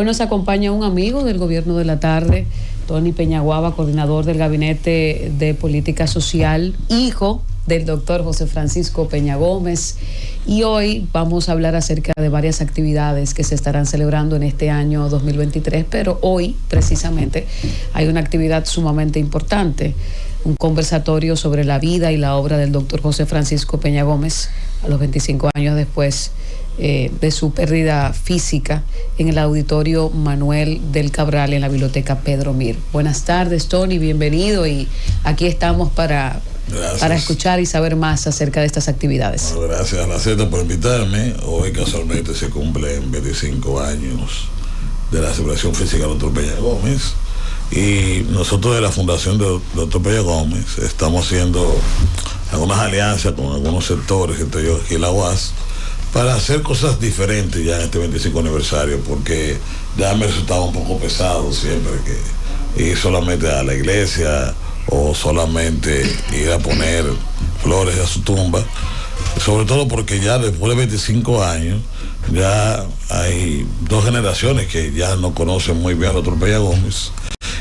Hoy nos acompaña un amigo del Gobierno de la Tarde, Tony Peñaguaba, coordinador del Gabinete de Política Social, hijo del doctor José Francisco Peña Gómez, y hoy vamos a hablar acerca de varias actividades que se estarán celebrando en este año 2023, pero hoy precisamente hay una actividad sumamente importante, un conversatorio sobre la vida y la obra del doctor José Francisco Peña Gómez a los 25 años después de su pérdida física en el Auditorio Manuel del Cabral en la Biblioteca Pedro Mir. Buenas tardes, Tony, bienvenido, y aquí estamos para escuchar y saber más acerca de estas actividades. Bueno, gracias a la Z por invitarme. Hoy casualmente se cumplen 25 años de la celebración física del doctor Peña Gómez, y nosotros de la Fundación del doctor Peña Gómez estamos haciendo algunas alianzas con algunos sectores, entre ellos aquí la UAS, para hacer cosas diferentes ya en este 25 aniversario, porque ya me resultaba un poco pesado siempre que ir solamente a la iglesia o solamente ir a poner flores a su tumba, sobre todo porque ya después de 25 años ya hay dos generaciones que ya no conocen muy bien al doctor Peña Gómez,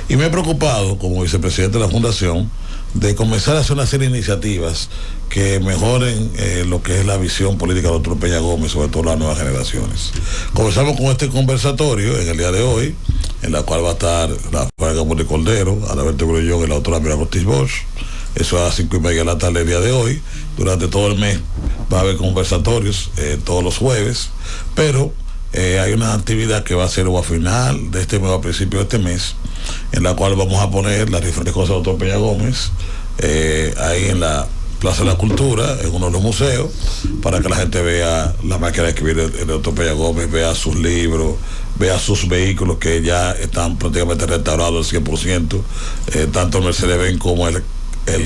y me he preocupado como vicepresidente de la Fundación de comenzar a hacer una serie de iniciativas que mejoren lo que es la visión política del doctor Peña Gómez, sobre todo las nuevas generaciones. Comenzamos con este conversatorio en el día de hoy, en la cual va a estar Rafael Gamboa Cordero, Adalberto Grullón y la doctora Mira Ortiz Bosch. Eso a las 5:30 de la tarde el día de hoy. Durante todo el mes va a haber conversatorios todos los jueves, pero hay una actividad que va a ser a final de este mes, a principio de este mes, en la cual vamos a poner las diferentes cosas del doctor Peña Gómez ahí en la Plaza de la Cultura, en uno de los museos, para que la gente vea la máquina de escribir el doctor Peña Gómez, vea sus libros, vea sus vehículos que ya están prácticamente restaurados al 100%, tanto el Mercedes-Benz como el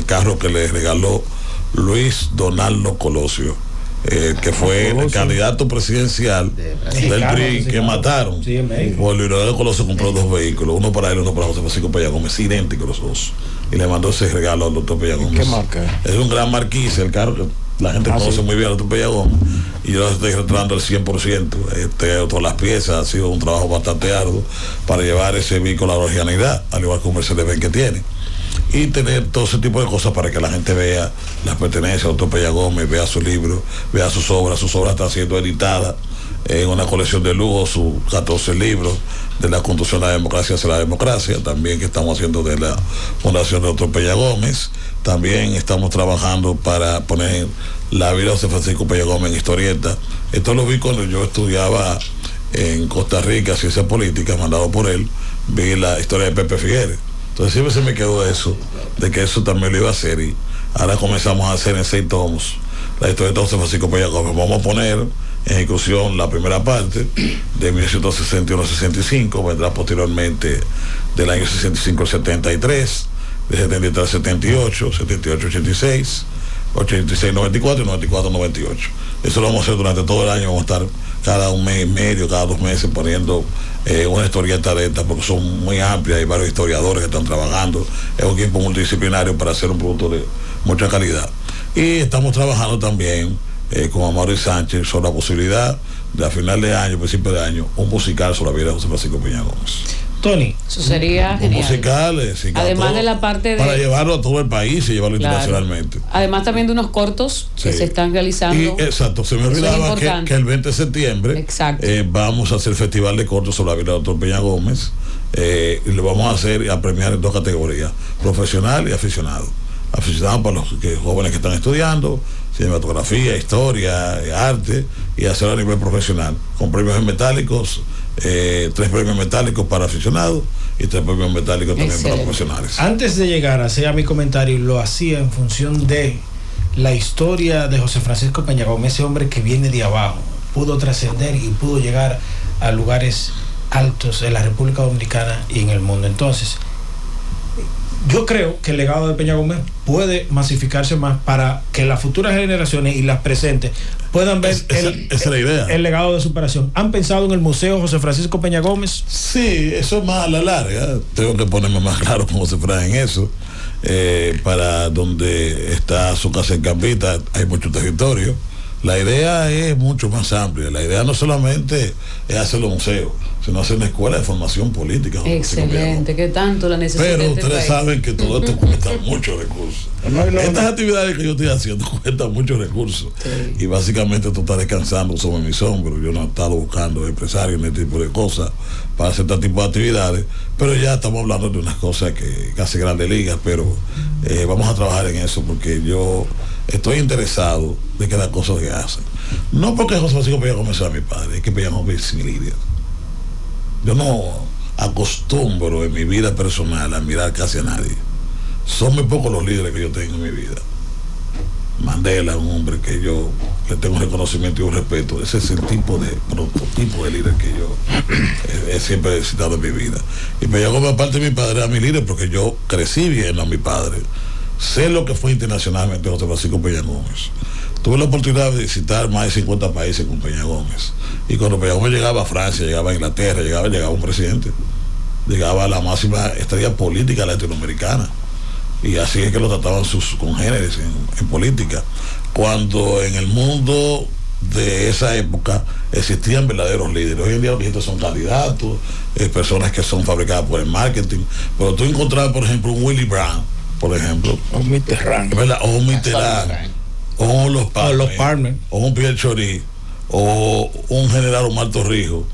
carro que le regaló Luis Donaldo Colosio, que fue el candidato presidencial del PRI que mataron. Pues Luis Donaldo Colosio compró dos vehículos, uno para él y uno para José Francisco Peña Gómez, idénticos los dos, y le mandó ese regalo al doctor Peña Gómez. ¿Qué marca? Es un Gran Marquise, el carro que la gente conoce muy bien al doctor Peña Gómez, y yo lo estoy retratando al 100%. Todas las piezas, ha sido un trabajo bastante arduo para llevar ese vehículo a la originalidad, al igual que un Mercedes-Benz que tiene, y tener todo ese tipo de cosas para que la gente vea las pertenencias al doctor Peña Gómez, vea su libro, vea sus obras están siendo editadas en una colección de lujo, sus 14 libros de la Constitución de la Democracia hacia la Democracia, también que estamos haciendo de la Fundación del doctor Peña Gómez. También estamos trabajando para poner la vida de José Francisco Peña Gómez en historieta. Esto lo vi cuando yo estudiaba en Costa Rica, Ciencias Políticas, mandado por él, vi la historia de Pepe Figueres. Entonces siempre se me quedó eso, de que eso también lo iba a hacer, y ahora comenzamos a hacer en 6 tomos la historia de José Francisco Peña Gómez. Vamos a poner en ejecución la primera parte de 1961-65, vendrá posteriormente del año 65 al 73, de 73 al 78, 78-86, 86-94 y 94-98. Eso lo vamos a hacer durante todo el año, vamos a estar cada un mes y medio, cada 2 meses poniendo una historieta de estas, porque son muy amplias, hay varios historiadores que están trabajando, es un equipo multidisciplinario para hacer un producto de mucha calidad. Y estamos trabajando también con Amaury Sánchez sobre la posibilidad de a final de año, principio de año, un musical sobre la vida de José Francisco Peña Gómez. Tony, eso sería genial. Musicales, además todo, de la parte de para llevarlo a todo el país y llevarlo internacionalmente. Además también de unos cortos que se están realizando. Y, exacto, se me olvidaba que el 20 de septiembre vamos a hacer el festival de cortos sobre la vida del doctor Peña Gómez, y lo vamos a hacer y a premiar en 2 categorías, profesional y aficionado. Aficionado para los jóvenes que están estudiando cinematografía, historia, arte, y hacerlo a nivel profesional, con premios metálicos, 3 premios metálicos para aficionados y 3 premios metálicos también para profesionales. Antes de llegar a hacer mi comentario, lo hacía en función de la historia de José Francisco Peña Gómez, ese hombre que viene de abajo, pudo trascender y pudo llegar a lugares altos en la República Dominicana y en el mundo. Entonces, yo creo que el legado de Peña Gómez puede masificarse más para que las futuras generaciones y las presentes puedan ver esa es la idea. El legado de superación. ¿Han pensado en el Museo José Francisco Peña Gómez? Sí, eso es más a la larga. Tengo que ponerme más claro cómo se fraga en eso. Para donde está su casa en Campita hay mucho territorio. La idea es mucho más amplia. La idea no solamente es hacer los museos, sino hacer una escuela de formación política. Excelente, que tanto la necesita. Pero ustedes saben que todo esto cuesta muchos recursos. Estas actividades que yo estoy haciendo cuestan muchos recursos. Sí. Y básicamente esto está descansando sobre mi hombros. Yo no he estado buscando empresarios ni este tipo de cosas para hacer este tipo de actividades. Pero ya estamos hablando de unas cosas que casi grandes ligas. Pero vamos a trabajar en eso porque yo estoy interesado de que las cosas se hacen. No porque José Francisco Peña Gómez sea mi padre, es que Peña Gómez es mi líder. Yo no acostumbro en mi vida personal a mirar casi a nadie. Son muy pocos los líderes que yo tengo en mi vida. Mandela, un hombre que yo le tengo un reconocimiento y un respeto. Ese es el tipo de prototipo de líder que yo he siempre necesitado en mi vida. Y Peña Gómez, aparte de mi padre, era mi líder porque yo crecí viendo a mi padre. Sé lo que fue internacionalmente José Francisco Peña Gómez. Tuve la oportunidad de visitar más de 50 países con Peña Gómez. Y cuando Peña Gómez llegaba a Francia, llegaba a Inglaterra, llegaba un presidente. Llegaba a la máxima estrella política latinoamericana. Y así es que lo trataban sus congéneres en política. Cuando en el mundo de esa época existían verdaderos líderes. Hoy en día lo que estos son candidatos, personas que son fabricadas por el marketing. Pero tú encontrabas, por ejemplo, un Willy Brandt, por ejemplo. O Mitterrand. O un Mitterrand. O los Palmer, o un Pierre Chorí, o un general Omar Torrijos,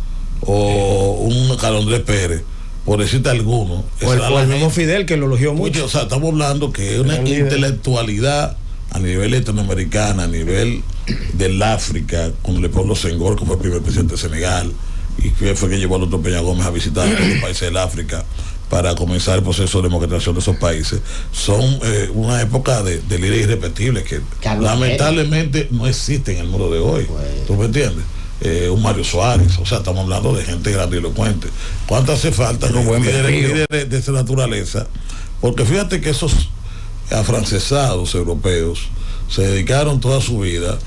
o un Carlos Andrés Pérez, por decirte alguno. O el mismo Fidel, que lo elogió mucho. O sea, estamos hablando que es una intelectualidad a nivel latinoamericano, a nivel del África, con el pueblo Senghor, que fue el primer presidente de Senegal, y que fue que llevó al doctor Peña Gómez a visitar todos los países del África para comenzar el proceso de democratización de esos países. Son una época de líderes irrepetibles que lamentablemente no existen en el mundo de hoy. ¿Tú me entiendes? Un Mario Suárez, o sea, estamos hablando de gente grandilocuente. ¿Cuánto hace falta líderes de esa naturaleza? Porque fíjate que esos afrancesados europeos se dedicaron toda su vida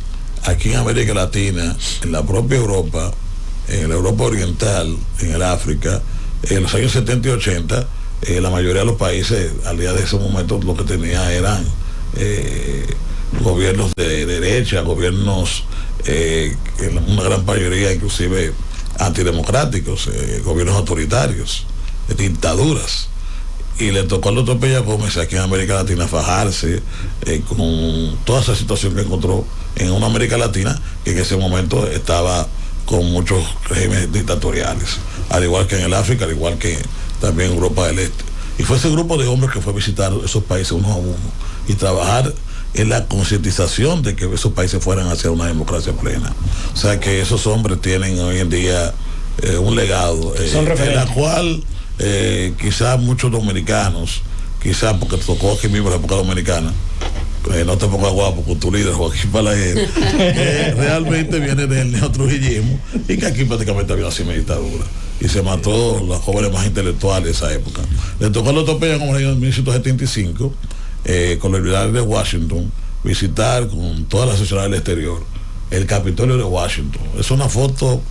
aquí en América Latina, en la propia Europa, en la Europa Oriental, en el África. En los años 70 y 80, la mayoría de los países al día de ese momento lo que tenía eran gobiernos de derecha, gobiernos, una gran mayoría inclusive antidemocráticos, gobiernos autoritarios, dictaduras. Y le tocó al doctor Peña Gómez aquí en América Latina fajarse con toda esa situación que encontró en una América Latina que en ese momento estaba con muchos regímenes dictatoriales, al igual que en el África, al igual que también en Europa del Este. Y fue ese grupo de hombres que fue a visitar esos países uno a uno y trabajar en la concientización de que esos países fueran hacia una democracia plena. O sea que esos hombres tienen hoy en día un legado en la cual quizás muchos dominicanos, quizás porque tocó aquí mismo la época dominicana, no te pongas guapo con tu líder Joaquín Balaguer, realmente viene del neotrujillismo y que aquí prácticamente había una dictadura y se mató los jóvenes más intelectuales de esa época. Le tocó al doctor Peña como en 1975 con la Universidad de Washington visitar con todas las sociedades del exterior el Capitolio de Washington. Es una foto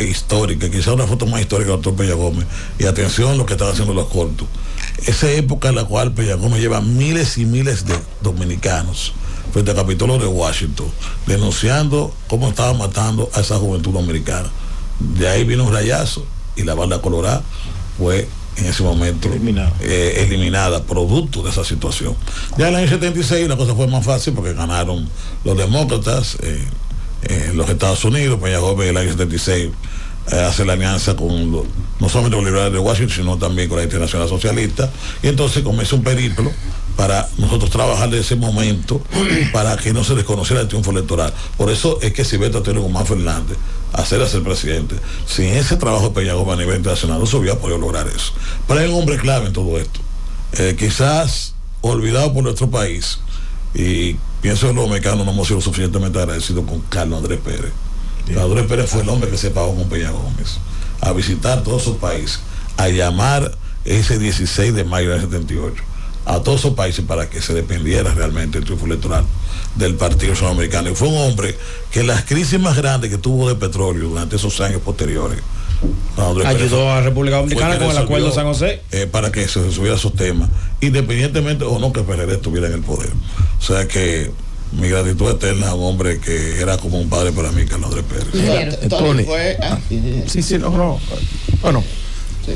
histórica, quizás una foto más histórica del doctor Peña Gómez. Y atención lo que están haciendo los cortos. Esa época en la cual Peña Gómez lleva miles y miles de dominicanos frente al Capitolio de Washington, denunciando cómo estaban matando a esa juventud dominicana. De ahí vino un rayazo y la banda colorada fue en ese momento eliminada, producto de esa situación. Ya en el año 76 la cosa fue más fácil porque ganaron los demócratas en los Estados Unidos. Peña Gómez en el año 76 hace la alianza con no solamente con los liberales de Washington, sino también con la Internacional Socialista, y entonces comienza un periplo para nosotros trabajar de ese momento para que no se desconociera el triunfo electoral. Por eso es que si Silvestre Antonio Guzmán Fernández a ser presidente, sin ese trabajo de Peña Gómez a nivel internacional no se hubiera podido lograr eso. Pero hay un hombre clave en todo esto, quizás olvidado por nuestro país, y pienso que los mexicanos no hemos sido suficientemente agradecidos con Carlos Andrés Pérez. Carlos Andrés Pérez fue el hombre que se pagó con Peña Gómez a visitar todos esos países, a llamar ese 16 de mayo del 78 a todos esos países para que se dependiera realmente el triunfo electoral del Partido Sudamericano. Y fue un hombre que las crisis más grandes que tuvo de petróleo durante esos años posteriores ayudó a República Dominicana con el acuerdo de San José para que se resolviera esos temas, independientemente o no que PRD estuviera en el poder. O sea que mi gratitud eterna a un hombre que era como un padre para mí, Carlos Andrés Pérez. Tony fue. Sí, no. Bueno, Sí.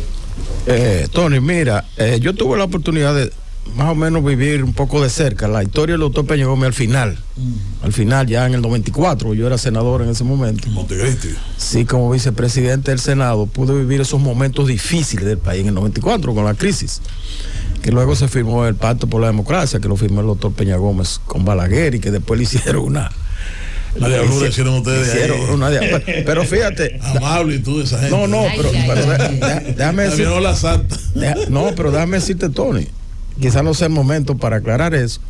Tony, mira, yo tuve la oportunidad de más o menos vivir un poco de cerca la historia del doctor Peña Gómez al final, ya en el 94, yo era senador en ese momento. Montecristi. Sí, como vicepresidente del Senado, pude vivir esos momentos difíciles del país en el 94 con la crisis, que luego se firmó el Pacto por la Democracia, que lo firmó el doctor Peña Gómez con Balaguer y que después le hicieron una... La diablura hicieron ustedes ahí. Pero fíjate... Amable y tú esa gente. No, pero déjame decir... la santa. Pero déjame decirte, Tony, quizás no sea el momento para aclarar eso,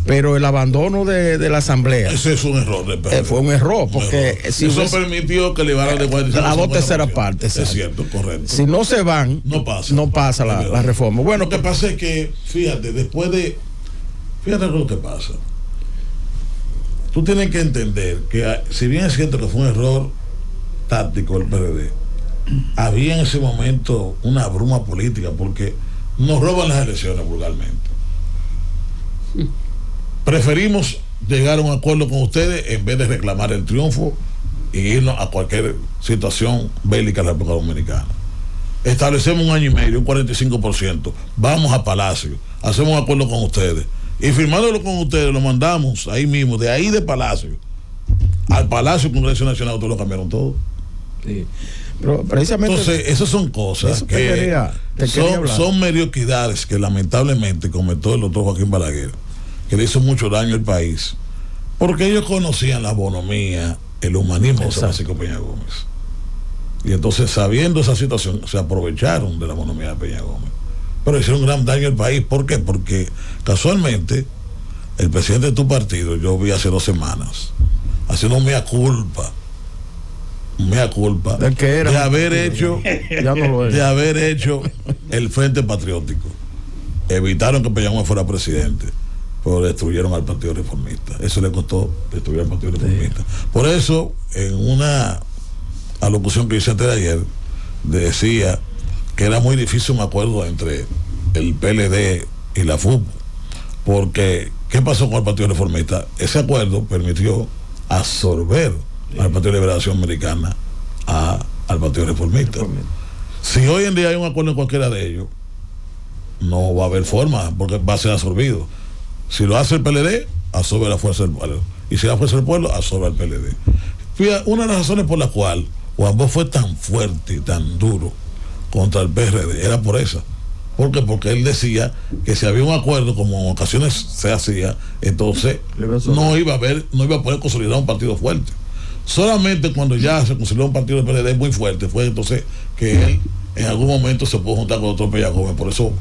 pero el abandono de la asamblea... Ese es un error. fue un error, porque... Si eso permitió que le llevaran de 45 la 2/3 partes. Es cierto, correcto. Si no se van, no pasa la reforma. Bueno, lo que pasa es que, fíjate lo que pasa. Tú tienes que entender que, si bien es cierto que fue un error táctico el PRD, había en ese momento una bruma política, porque nos roban las elecciones vulgarmente. Preferimos llegar a un acuerdo con ustedes en vez de reclamar el triunfo y irnos a cualquier situación bélica en la República Dominicana. Establecemos 1 año y medio, un 45%, vamos a Palacio, hacemos un acuerdo con ustedes y firmándolo con ustedes lo mandamos ahí mismo, de ahí de Palacio al Palacio Congreso Nacional. Ustedes lo cambiaron todo. Sí. Pero precisamente, entonces esas son cosas que son mediocridades que lamentablemente cometió el doctor Joaquín Balaguer, que le hizo mucho daño al país, porque ellos conocían la bonomía, el humanismo de Francisco Peña Gómez, y entonces, sabiendo esa situación, se aprovecharon de la bonomía de Peña Gómez, pero hicieron un gran daño al país. ¿Por qué? Porque casualmente el presidente de tu partido, yo vi hace 2 semanas haciendo mea culpa de haber hecho el Frente Patriótico. Evitaron que Peña Gómez fuera presidente, pero destruyeron al Partido Reformista. Eso le costó destruir al Partido Reformista. Por eso, en una alocución que hice antes de ayer, decía que era muy difícil un acuerdo entre el PLD y la FUP, porque ¿qué pasó con el Partido Reformista? Ese acuerdo permitió absorber al Partido de Liberación Americana al Partido Reformista. Si hoy en día hay un acuerdo en cualquiera de ellos, no va a haber forma, porque va a ser absorbido. Si lo hace el PLD, absorbe la fuerza del pueblo, y si la fuerza del pueblo, absorbe al PLD. Fíjate, una de las razones por la cual Juan Bosch fue tan fuerte y tan duro contra el PRD era por esa. ¿Por qué? Porque él decía que si había un acuerdo, como en ocasiones se hacía, entonces no iba a poder consolidar un partido fuerte. Solamente cuando ya se consolidó un partido del PLD muy fuerte, fue entonces que él en algún momento se pudo juntar con otro Peña Gómez. Por eso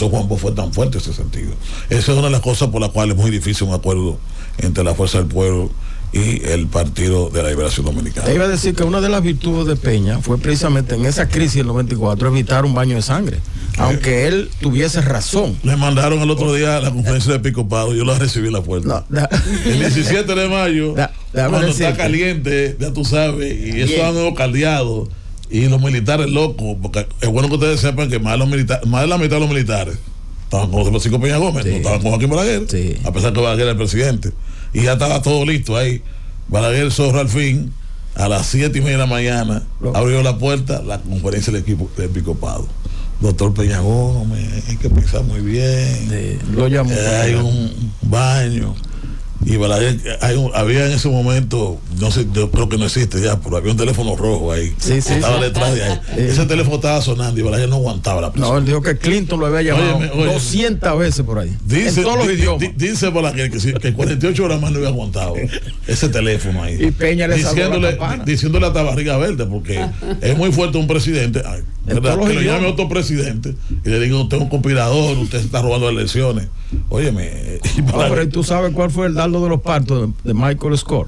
Juan Bosch fue tan fuerte en ese sentido. Esa es una de las cosas por las cuales es muy difícil un acuerdo entre la Fuerza del Pueblo y el Partido de la Liberación Dominicana. Te iba a decir que una de las virtudes de Peña fue precisamente en esa crisis del 94 evitar un baño de sangre, aunque él tuviese razón. Le mandaron el otro día a la conferencia de Episcopado, yo la recibí en la puerta. El 17 de mayo, cuando está caliente, ya tú sabes, y eso han caldeado, y los militares locos, porque es bueno que ustedes sepan que más de la mitad de los militares estaban con Francisco Peña Gómez, no estaban con Joaquín Balaguer, a pesar que Balaguer era el presidente. Y ya estaba todo listo ahí. Balaguer Zorro al fin, a las 7:30 de la mañana, abrió la puerta, la conferencia del equipo de Episcopado. Doctor Peña Gómez, hay que pensar muy bien. Lo llamó. Hay un baño. Y Balaguer, había en ese momento, no sé, yo creo que no existe ya, pero había un teléfono rojo ahí. Estaba detrás de ahí. Ese teléfono estaba sonando y Balaguer no aguantaba la presión. No, él dijo que Clinton lo había llamado 200 veces por ahí. Dice, en todos los idiomas. Dice Balaguer que 48 horas más no había aguantado ese teléfono ahí. Y Peña le diciéndole hasta barriga verde, porque es muy fuerte un presidente, ¿verdad? Que lo llame otro presidente y le diga: usted es un conspirador, usted se está robando elecciones. Óyeme. Pero ¿tú sabes cuál fue el dardo de los partos de Michael Scott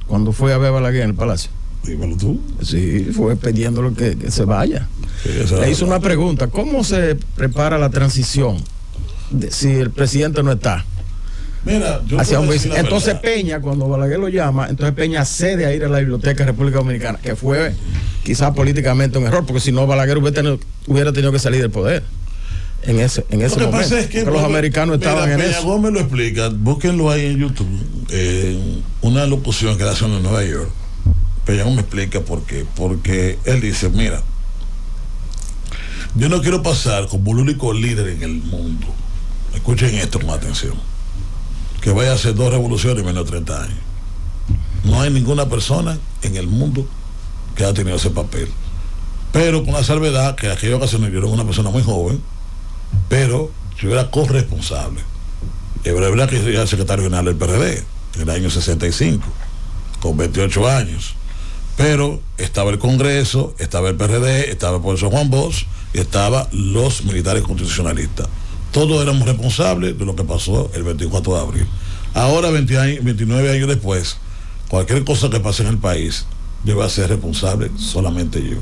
cuando fue a ver a Balaguer en el Palacio? Dímelo tú. Sí, fue pidiéndole que se vaya. Le hizo una pregunta: ¿cómo se prepara la transición si el presidente no está? Mira, entonces Peña, cuando Balaguer lo llama, entonces Peña cede a ir a la Biblioteca de República Dominicana, que fue quizás políticamente un error, porque si no Balaguer hubiera tenido que salir del poder. en ese momento. Pasa es que los americanos estaban en Peña eso. Gómez lo explica, búsquenlo ahí en YouTube, una locución que le hacen en Nueva York. Peña Gómez explica por qué. Porque él dice, mira, yo no quiero pasar como el único líder en el mundo, escuchen esto con atención, que vaya a hacer 2 revoluciones en menos de 30 años. No hay ninguna persona en el mundo que haya tenido ese papel. Pero con la salvedad que en aquella ocasión yo era una persona muy joven, pero yo era corresponsable. Es verdad que yo era secretario general del PRD en el año 65, con 28 años. Pero estaba el Congreso, estaba el PRD, estaba el profesor Juan Bosch y estaban los militares constitucionalistas. Todos éramos responsables de lo que pasó el 24 de abril. Ahora, 29 años después, cualquier cosa que pase en el país, yo voy a ser responsable solamente yo.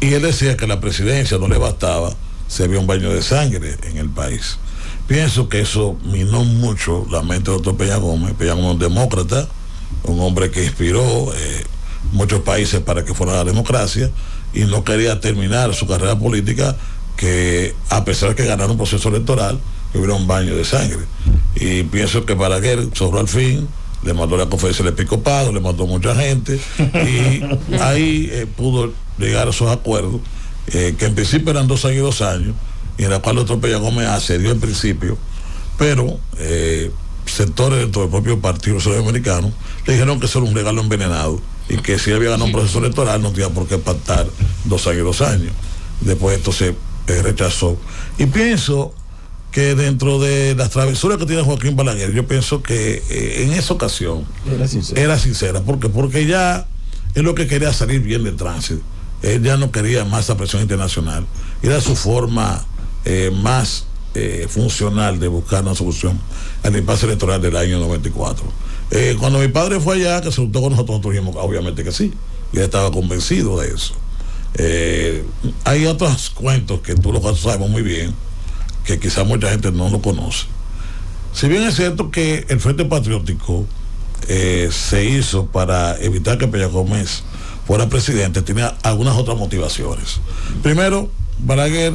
Y él decía que la presidencia no le bastaba, se había un baño de sangre en el país. Pienso que eso minó mucho la mente del doctor Peña Gómez. Peña Gómez es un demócrata, un hombre que inspiró muchos países para que fuera la democracia y no quería terminar su carrera política, que a pesar de que ganara un proceso electoral, que hubiera un baño de sangre. Y pienso que Balaguer sobró al fin, le mandó la conferencia del episcopado, le mandó mucha gente y ahí pudo llegar a esos acuerdos, que en principio eran 2 años y 2 años, y en la cual el doctor Peña Gómez accedió en principio, pero sectores dentro del propio Partido Social Americano le dijeron que eso era un regalo envenenado y que si había ganado un proceso electoral no tenía por qué pactar 2 años y 2 años. Después esto se rechazó. Y pienso que dentro de las travesuras que tiene Joaquín Balaguer, yo pienso que en esa ocasión era sincera. Porque ya es lo que quería, salir bien del tránsito. Él ya no quería más esa presión internacional. Era su forma más funcional de buscar una solución al impasse electoral del año 94. Cuando mi padre fue allá, que se juntó con nosotros dijimos obviamente que sí, y él estaba convencido de eso. Hay otros cuentos que tú lo sabes muy bien, que quizá mucha gente no lo conoce. Si bien es cierto que el Frente Patriótico se hizo para evitar que Peña Gómez fuera presidente, tenía algunas otras motivaciones. Primero, Balaguer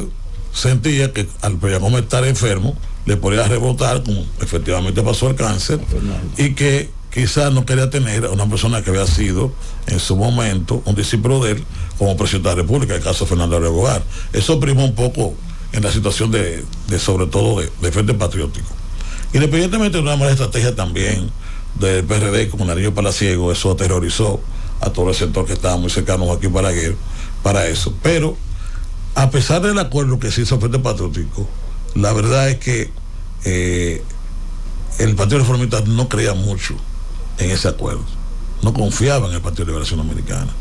sentía que al Peña Gómez estar enfermo le podía rebotar, como efectivamente pasó el cáncer, y que quizás no quería tener a una persona que había sido en su momento un discípulo de él como presidente de la República, el caso de Fernando Aregobar. Eso primó un poco en la situación de sobre todo de Frente Patriótico. Independientemente de una mala estrategia también del PRD con Nariño Palaciego, eso aterrorizó a todo el sector que estaba muy cercano a Joaquín Balaguer para eso. Pero a pesar del acuerdo que se hizo Frente Patriótico, la verdad es que el Partido Reformista no creía mucho en ese acuerdo, no confiaba en el Partido de Liberación Dominicana,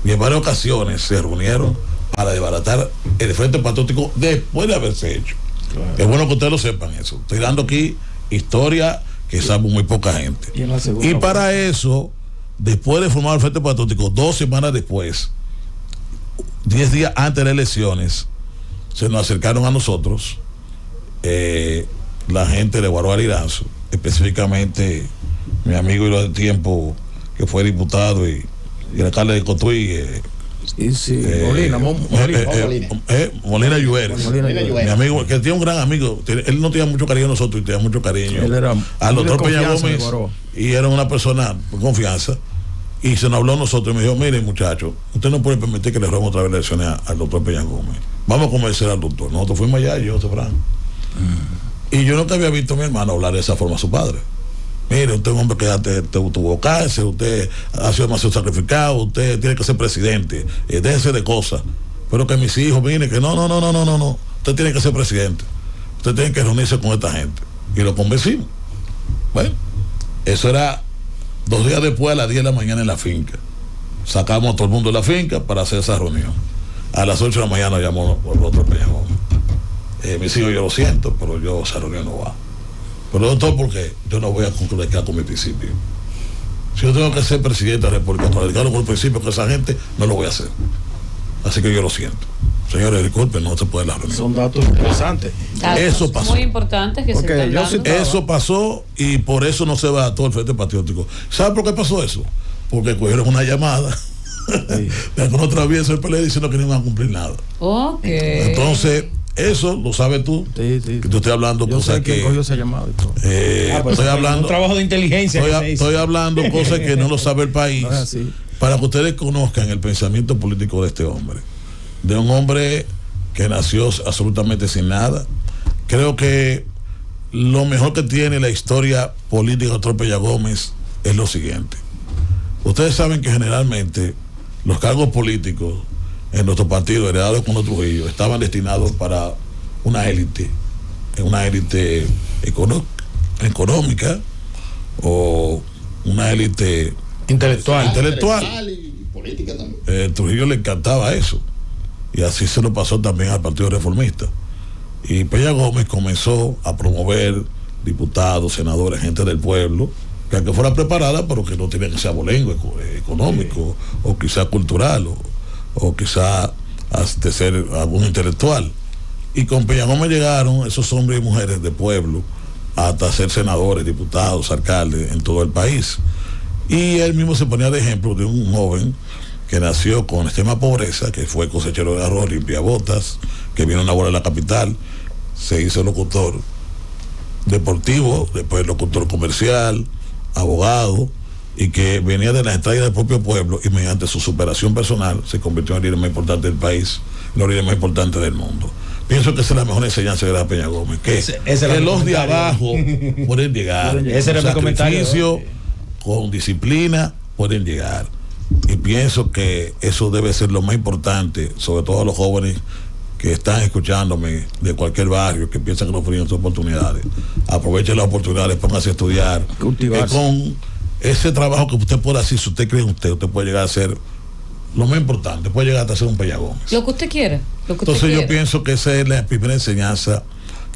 y en varias ocasiones se reunieron para desbaratar el Frente Patriótico después de haberse hecho. Claro. Es bueno que ustedes lo sepan eso. Estoy dando aquí historia que sabe muy poca gente. Y para eso, después de formar el Frente Patriótico, 2 semanas después, 10 días antes de las elecciones, se nos acercaron a nosotros la gente de Guaroa Liranzo, específicamente mi amigo y lo de tiempo que fue diputado y el alcalde de Cotuí, Molina Lluveres, mi amigo, que tiene un gran amigo. Él no tenía mucho cariño a nosotros y tenía mucho cariño al doctor Peña Gómez, y era una persona con confianza, y se nos habló a nosotros y me dijo: miren, muchachos, usted no puede permitir que le roben otra vez elecciones al doctor Peña Gómez, vamos a convencer al doctor. Nosotros fuimos allá, y yo, Frank, y yo nunca había visto a mi hermano hablar de esa forma a su padre. Mire, usted es un hombre que tuvo cáncer, usted ha sido demasiado sacrificado, usted tiene que ser presidente, déjese de cosas. Pero que mis hijos, mire, que no, usted tiene que ser presidente, usted tiene que reunirse con esta gente. Y lo convencimos. Bueno, eso era 2 días después, a las 10 de la mañana en la finca. Sacamos a todo el mundo de la finca para hacer esa reunión. A las 8 de la mañana llamó el otro Peña Gómez. Mis hijos, yo lo siento, pero yo esa reunión no va. Pero doctor, porque yo no voy a concluir con mi principio. Si yo tengo que ser presidente de la República, radicarlo con el principio que esa gente, no lo voy a hacer. Así que yo lo siento. Señores, disculpen, no se puede la reunión. Son datos interesantes. Eso pasó. Muy importantes que se están dando. Eso pasó, y por eso no se va a todo el Frente Patriótico. ¿Sabe por qué pasó eso? Porque cogieron una llamada de alguna otra vez el PLD diciendo que no iban a cumplir nada. Okay. Entonces, eso lo sabes tú. Sí, sí. Que te estoy hablando Yo cosas sé quién cogió ese llamado y todo. estoy hablando un trabajo de inteligencia. Estoy hablando cosas que no lo sabe el país, No es así. para que ustedes conozcan el pensamiento político de este hombre, de un hombre que nació absolutamente sin nada. Creo que lo mejor que tiene la historia política de Doctor Peña Gómez es lo siguiente. Ustedes saben que generalmente los cargos políticos en nuestro partido, heredados con los Trujillo, estaban destinados para una élite económica o una élite Intelectual. Y política también. Trujillo le encantaba eso, y así se lo pasó también al Partido Reformista. Y Peña Gómez comenzó a promover diputados, senadores, gente del pueblo, que aunque fuera preparada, pero que no tenía que ser abolengo, económico, o quizá cultural, o quizá hasta ser algún intelectual. Y con Peña Gómez llegaron esos hombres y mujeres de pueblo hasta ser senadores, diputados, alcaldes en todo el país. Y él mismo se ponía de ejemplo de un joven que nació con extrema pobreza, que fue cosechero de arroz, limpiabotas, que vino a una bola de la capital, se hizo locutor deportivo, después locutor comercial, abogado, y que venía de las entrañas del propio pueblo, y mediante su superación personal se convirtió en el líder más importante del país, el líder más importante del mundo. Pienso que esa es la mejor enseñanza de la Peña Gómez, que los de abajo pueden llegar. Ese era mi comentario. Con disciplina pueden llegar. Y pienso que eso debe ser lo más importante, sobre todo a los jóvenes que están escuchándome de cualquier barrio, que piensan que no ofrecen oportunidades. Aprovechen las oportunidades, pónganse a estudiar. Con ese trabajo que usted puede hacer, si usted cree en usted puede llegar a ser lo más importante, puede llegar hasta ser un Peña Gómez. Lo que usted quiera. Entonces yo pienso que esa es la primera enseñanza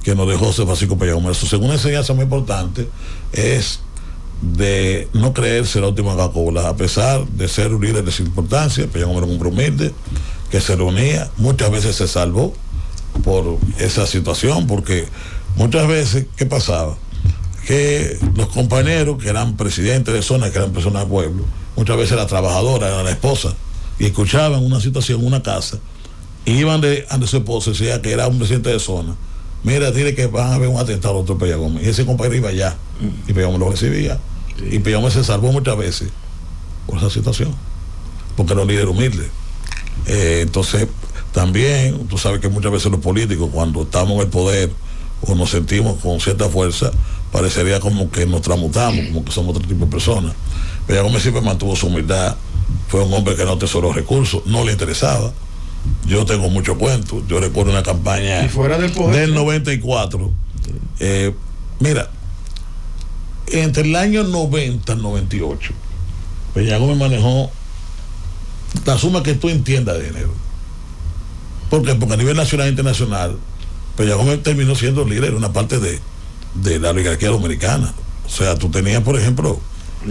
que nos dejó José Francisco Peña Gómez. Su segunda enseñanza muy importante es de no creerse la última Coca-Cola, a pesar de ser un líder de su importancia. Peña Gómez era un hombre humilde que se reunía, muchas veces se salvó por esa situación, porque muchas veces, ¿qué pasaba? Que los compañeros que eran presidentes de zona, que eran personas del pueblo, muchas veces la trabajadora era la esposa, y escuchaban una situación en una casa, y iban ante su esposa y decía que era un presidente de zona: mira, dile que van a haber un atentado a otro Peña Gómez. Y ese compañero iba allá, y Peña Gómez lo recibía. Y Peña Gómez se salvó muchas veces por esa situación, porque era un líder humilde. Entonces, también, tú sabes que muchas veces los políticos, cuando estamos en el poder o nos sentimos con cierta fuerza, parecería como que nos tramutamos, como que somos otro tipo de personas. Peña Gómez siempre mantuvo su humildad, fue un hombre que no atesoró recursos, no le interesaba. Yo tengo muchos cuentos. Yo recuerdo una campaña del 94. Mira, entre el año 90 y 98, Peña Gómez manejó la suma que tú entiendas de dinero. ¿Por qué? Porque a nivel nacional e internacional, Peña Gómez terminó siendo líder en una parte de la oligarquía dominicana. O sea, tú tenías, por ejemplo,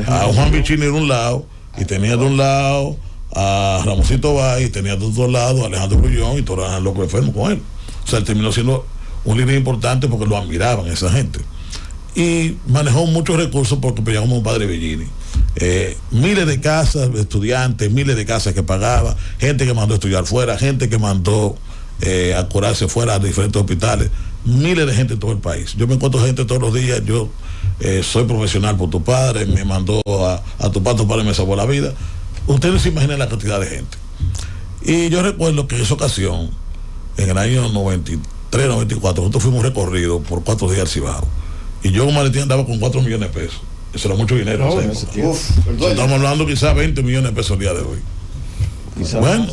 a Juan Bichini de un lado, y tenías de un lado a Ramoncito Báez, tenía de otro lado a Alejandro Grullón, y todos eran locos enfermos con él. O sea, él terminó siendo un líder importante porque lo admiraban esa gente. Y manejó muchos recursos porque Peña Gómez, un padre Bellini. Miles de casas de estudiantes, miles de casas que pagaba, gente que mandó a estudiar fuera, gente que mandó a curarse fuera a diferentes hospitales, miles de gente en todo el país. Yo me encuentro gente todos los días. Yo soy profesional por tu padre, me mandó a tu padre, me salvó la vida. Ustedes no se imaginan la cantidad de gente. Y yo recuerdo que en esa ocasión, en el año 93, 94, nosotros fuimos recorridos por 4 días al Cibao. Y yo con maletín andaba con 4 millones de pesos. Eso era mucho dinero. Estamos hablando quizás 20 millones de pesos el día de hoy. Bueno,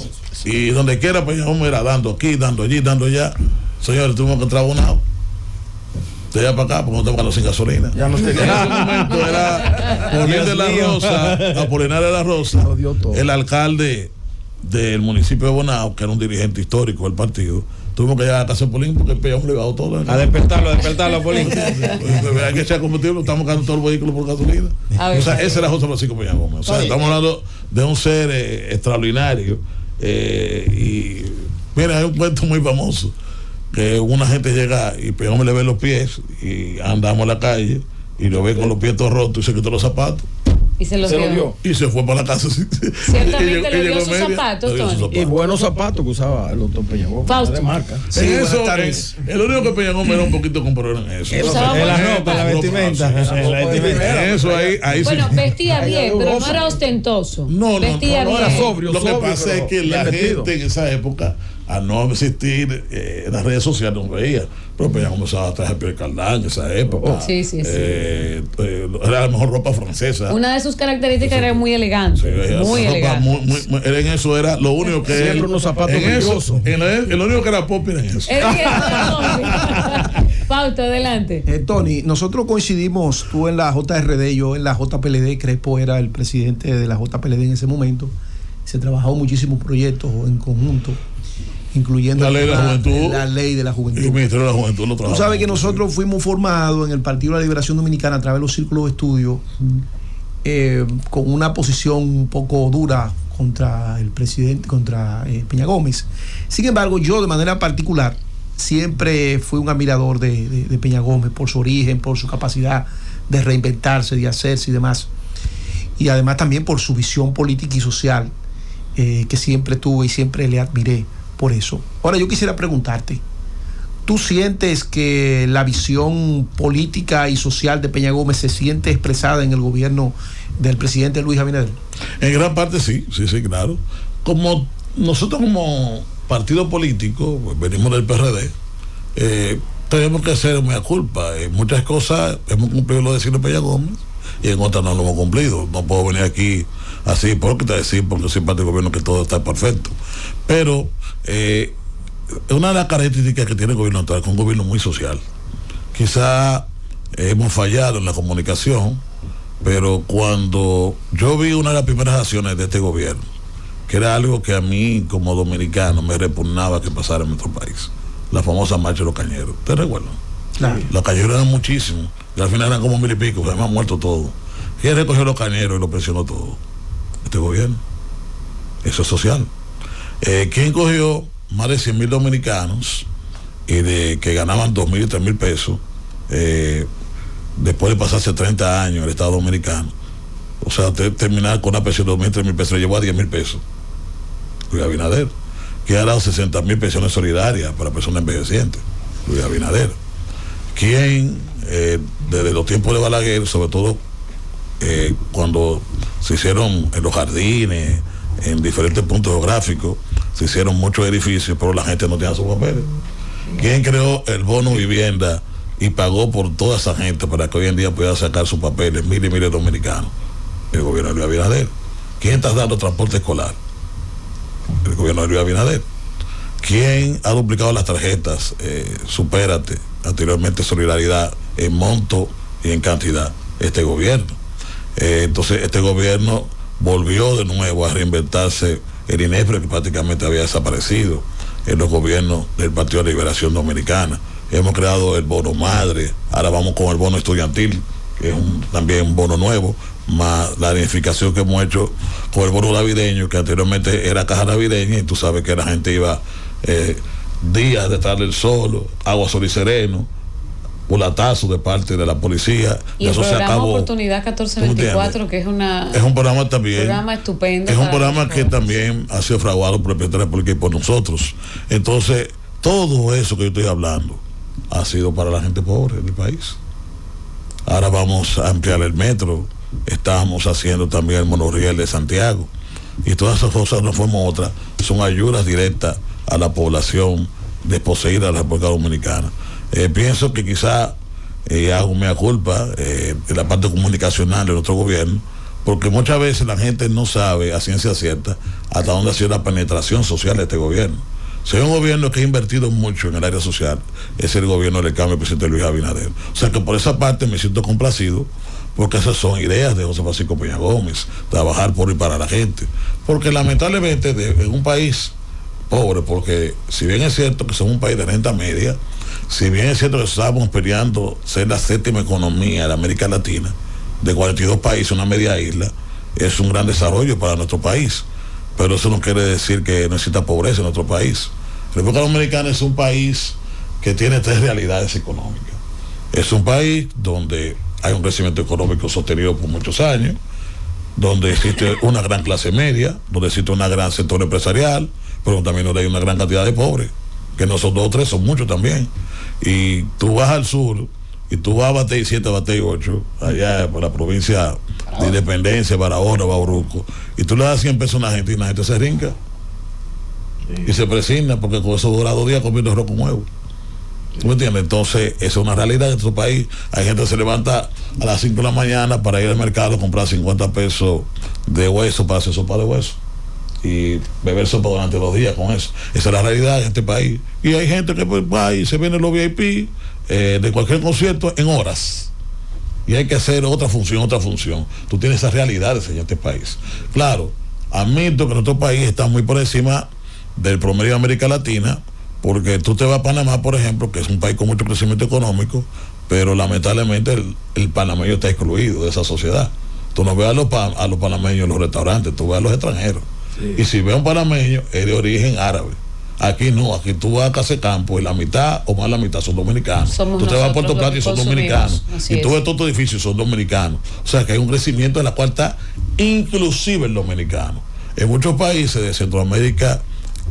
y donde quiera, pues ya era dando aquí, dando allí, dando allá. Señores, tuvimos que entrar abonado de allá para acá, porque no estamos ganando sin gasolina. Ya no en ese momento era Poner de la Rosa, Apolinar de la Rosa, el alcalde del municipio de Bonao, que era un dirigente histórico del partido. Tuvimos que llegar a casa de Polín porque el peón le bajó todo. A despertarlo, Polín. Hay que echar combustible, estamos ganando todos los vehículos por gasolina. O sea, ese era José Francisco Peña Gómez. O sea, estamos hablando de un ser extraordinario. Y mira, hay un cuento muy famoso, que una gente llega y Peña Gómez le ve los pies, y andamos en la calle y lo ve con los pies todos rotos y se quitó los zapatos. Y se los dio. Y se fue para la casa. Ciertamente le dio sus zapatos, Tony. Y buenos zapatos que usaba el doctor Peña Gómez. Fausto. De marca. Sí, el único que Peña Gómez era un poquito comprado en eso. En la ropa, en la vestimenta. Eso ahí bueno, sí. vestía bien, pero no era ostentoso. No era sobrio. Lo que pasa es que la gente en esa época, al no existir las redes sociales, no veía. Pero Peña Gómez usaba traje Pierre Cardin en esa época. Sí. Era la mejor ropa francesa. Una de sus características era muy elegante. Sí, muy elegante. En eso era lo único que siempre unos zapatos brillosos. Lo único que era pop era en eso. Fausto, adelante. Tony, nosotros coincidimos, tú en la JRD, yo en la JPLD. Crespo era el presidente de la JPLD en ese momento. Se trabajó muchísimos proyectos en conjunto, incluyendo la ley de la juventud. La ley de la juventud. Y el Ministerio de la Juventud lo trabajó. Tú sabes que nosotros fuimos formados en el Partido de la Liberación Dominicana a través de los círculos de estudio, con una posición un poco dura contra el presidente, contra Peña Gómez. Sin embargo, yo de manera particular siempre fui un admirador de Peña Gómez por su origen, por su capacidad de reinventarse, de hacerse y demás. Y además también por su visión política y social, que siempre tuve y siempre le admiré por eso. Ahora yo quisiera preguntarte, ¿tú sientes que la visión política y social de Peña Gómez se siente expresada en el gobierno del presidente Luis Abinader? En gran parte sí, claro. Como nosotros como partido político, venimos del PRD, tenemos que hacer mea culpa. En muchas cosas hemos cumplido lo de decirle Peña Gómez y en otras no lo hemos cumplido. No puedo venir aquí así porque soy parte del gobierno que todo está perfecto. Pero una de las características que tiene el gobierno actual es un gobierno muy social. Quizá hemos fallado en la comunicación, pero cuando yo vi una de las primeras acciones de este gobierno, que era algo que a mí como dominicano me repugnaba que pasara en nuestro país, la famosa marcha de los cañeros. ¿Te recuerdan? Claro. Los cañeros eran muchísimos, y al final eran como 1000 y pico, que además han muerto todos. ¿Quién recogió los cañeros y los presionó todo? Este gobierno. Eso es social. ¿Quién cogió más de 100,000 dominicanos y que ganaban 2,000 y 3,000 pesos después de pasarse 30 años en el Estado Dominicano? O sea, terminar con una pensión de 2,000, 3,000 pesos, le llevó a 10,000 pesos. Luis Abinader. ¿Quién ha dado 60,000 pensiones solidarias para personas envejecientes? Luis Abinader. ¿Quién, desde los tiempos de Balaguer, sobre todo cuando se hicieron en los jardines, en diferentes puntos geográficos, se hicieron muchos edificios, pero la gente no tenía sus papeles? ¿Quién creó el bono vivienda y pagó por toda esa gente para que hoy en día pueda sacar sus papeles, miles y miles de dominicanos? El gobierno de Luis Abinader. ¿Quién está dando transporte escolar? El gobierno de Luis Abinader. ¿Quién ha duplicado las tarjetas Supérate, anteriormente Solidaridad, en monto y en cantidad? Este gobierno. Entonces este gobierno volvió de nuevo a reinventarse el INEFRE, que prácticamente había desaparecido en los gobiernos del Partido de Liberación Dominicana. Hemos creado el bono madre, ahora vamos con el bono estudiantil, que es también un bono nuevo, más la unificación que hemos hecho con el bono navideño, que anteriormente era caja navideña, y tú sabes que la gente iba días de estar del sol, agua, sol y sereno, volatazo de parte de la policía. Y el programa Oportunidad 1424, que es un programa también, programa estupendo. Es un programa que también ha sido fraguado por el presidente de la República y por nosotros. Entonces, todo eso que yo estoy hablando ha sido para la gente pobre del país. Ahora vamos a ampliar el metro, estamos haciendo también el monorriel de Santiago, y todas esas cosas, de una forma u otra, son ayudas directas a la población desposeída de la República Dominicana. Pienso que quizá hago mea culpa en la parte comunicacional de nuestro gobierno, porque muchas veces la gente no sabe a ciencia cierta hasta dónde ha sido la penetración social de este gobierno. Si hay un gobierno que ha invertido mucho en el área social, es el gobierno del cambio del presidente Luis Abinader. O sea que por esa parte me siento complacido, porque esas son ideas de José Francisco Peña Gómez, trabajar por y para la gente. Porque lamentablemente en un país pobre, porque si bien es cierto que somos un país de renta media, si bien es cierto que estamos peleando ser la 7ª economía de América Latina, de 42 países, una media isla, es un gran desarrollo para nuestro país. Pero eso no quiere decir que no exista pobreza en nuestro país. La República Dominicana es un país que tiene 3 realidades económicas. Es un país donde hay un crecimiento económico sostenido por muchos años, donde existe una gran clase media, donde existe un gran sector empresarial, pero también donde hay una gran cantidad de pobres, que no son 2 o 3, son muchos también. Y tú vas al sur, y tú vas a Batey 7, Batey 8, allá por la provincia de Independencia, Barahona, Bauruco, y tú le das 100 pesos a una gente y la gente se rinca. Y se presigna porque con eso dura 2 días comiendo arroz con huevo. ¿Tú me entiendes? Entonces, esa es una realidad en nuestro país. Hay gente que se levanta a las 5 de la mañana para ir al mercado a comprar 50 pesos de hueso para hacer sopa de hueso. Y beber sopa durante 2 días con eso. Esa es la realidad en este país. Y hay gente que pues, va y se viene los VIP de cualquier concierto en horas. Y hay que hacer otra función. Tú tienes esas realidades en este país. Claro, admito que nuestro país está muy por encima del promedio de América Latina, porque tú te vas a Panamá, por ejemplo, que es un país con mucho crecimiento económico, pero lamentablemente el panameño está excluido de esa sociedad. Tú no ves a los panameños en los restaurantes, tú ves a los extranjeros. Sí. Y si ves a un panameño, es de origen árabe. Aquí no, aquí tú vas a Casecampo y la mitad o más la mitad son dominicanos. Tú te vas a Puerto Plata y son dominicanos. Y tú ves todos los edificios son dominicanos. O sea que hay un crecimiento en la cual está inclusive el dominicano. En muchos países de Centroamérica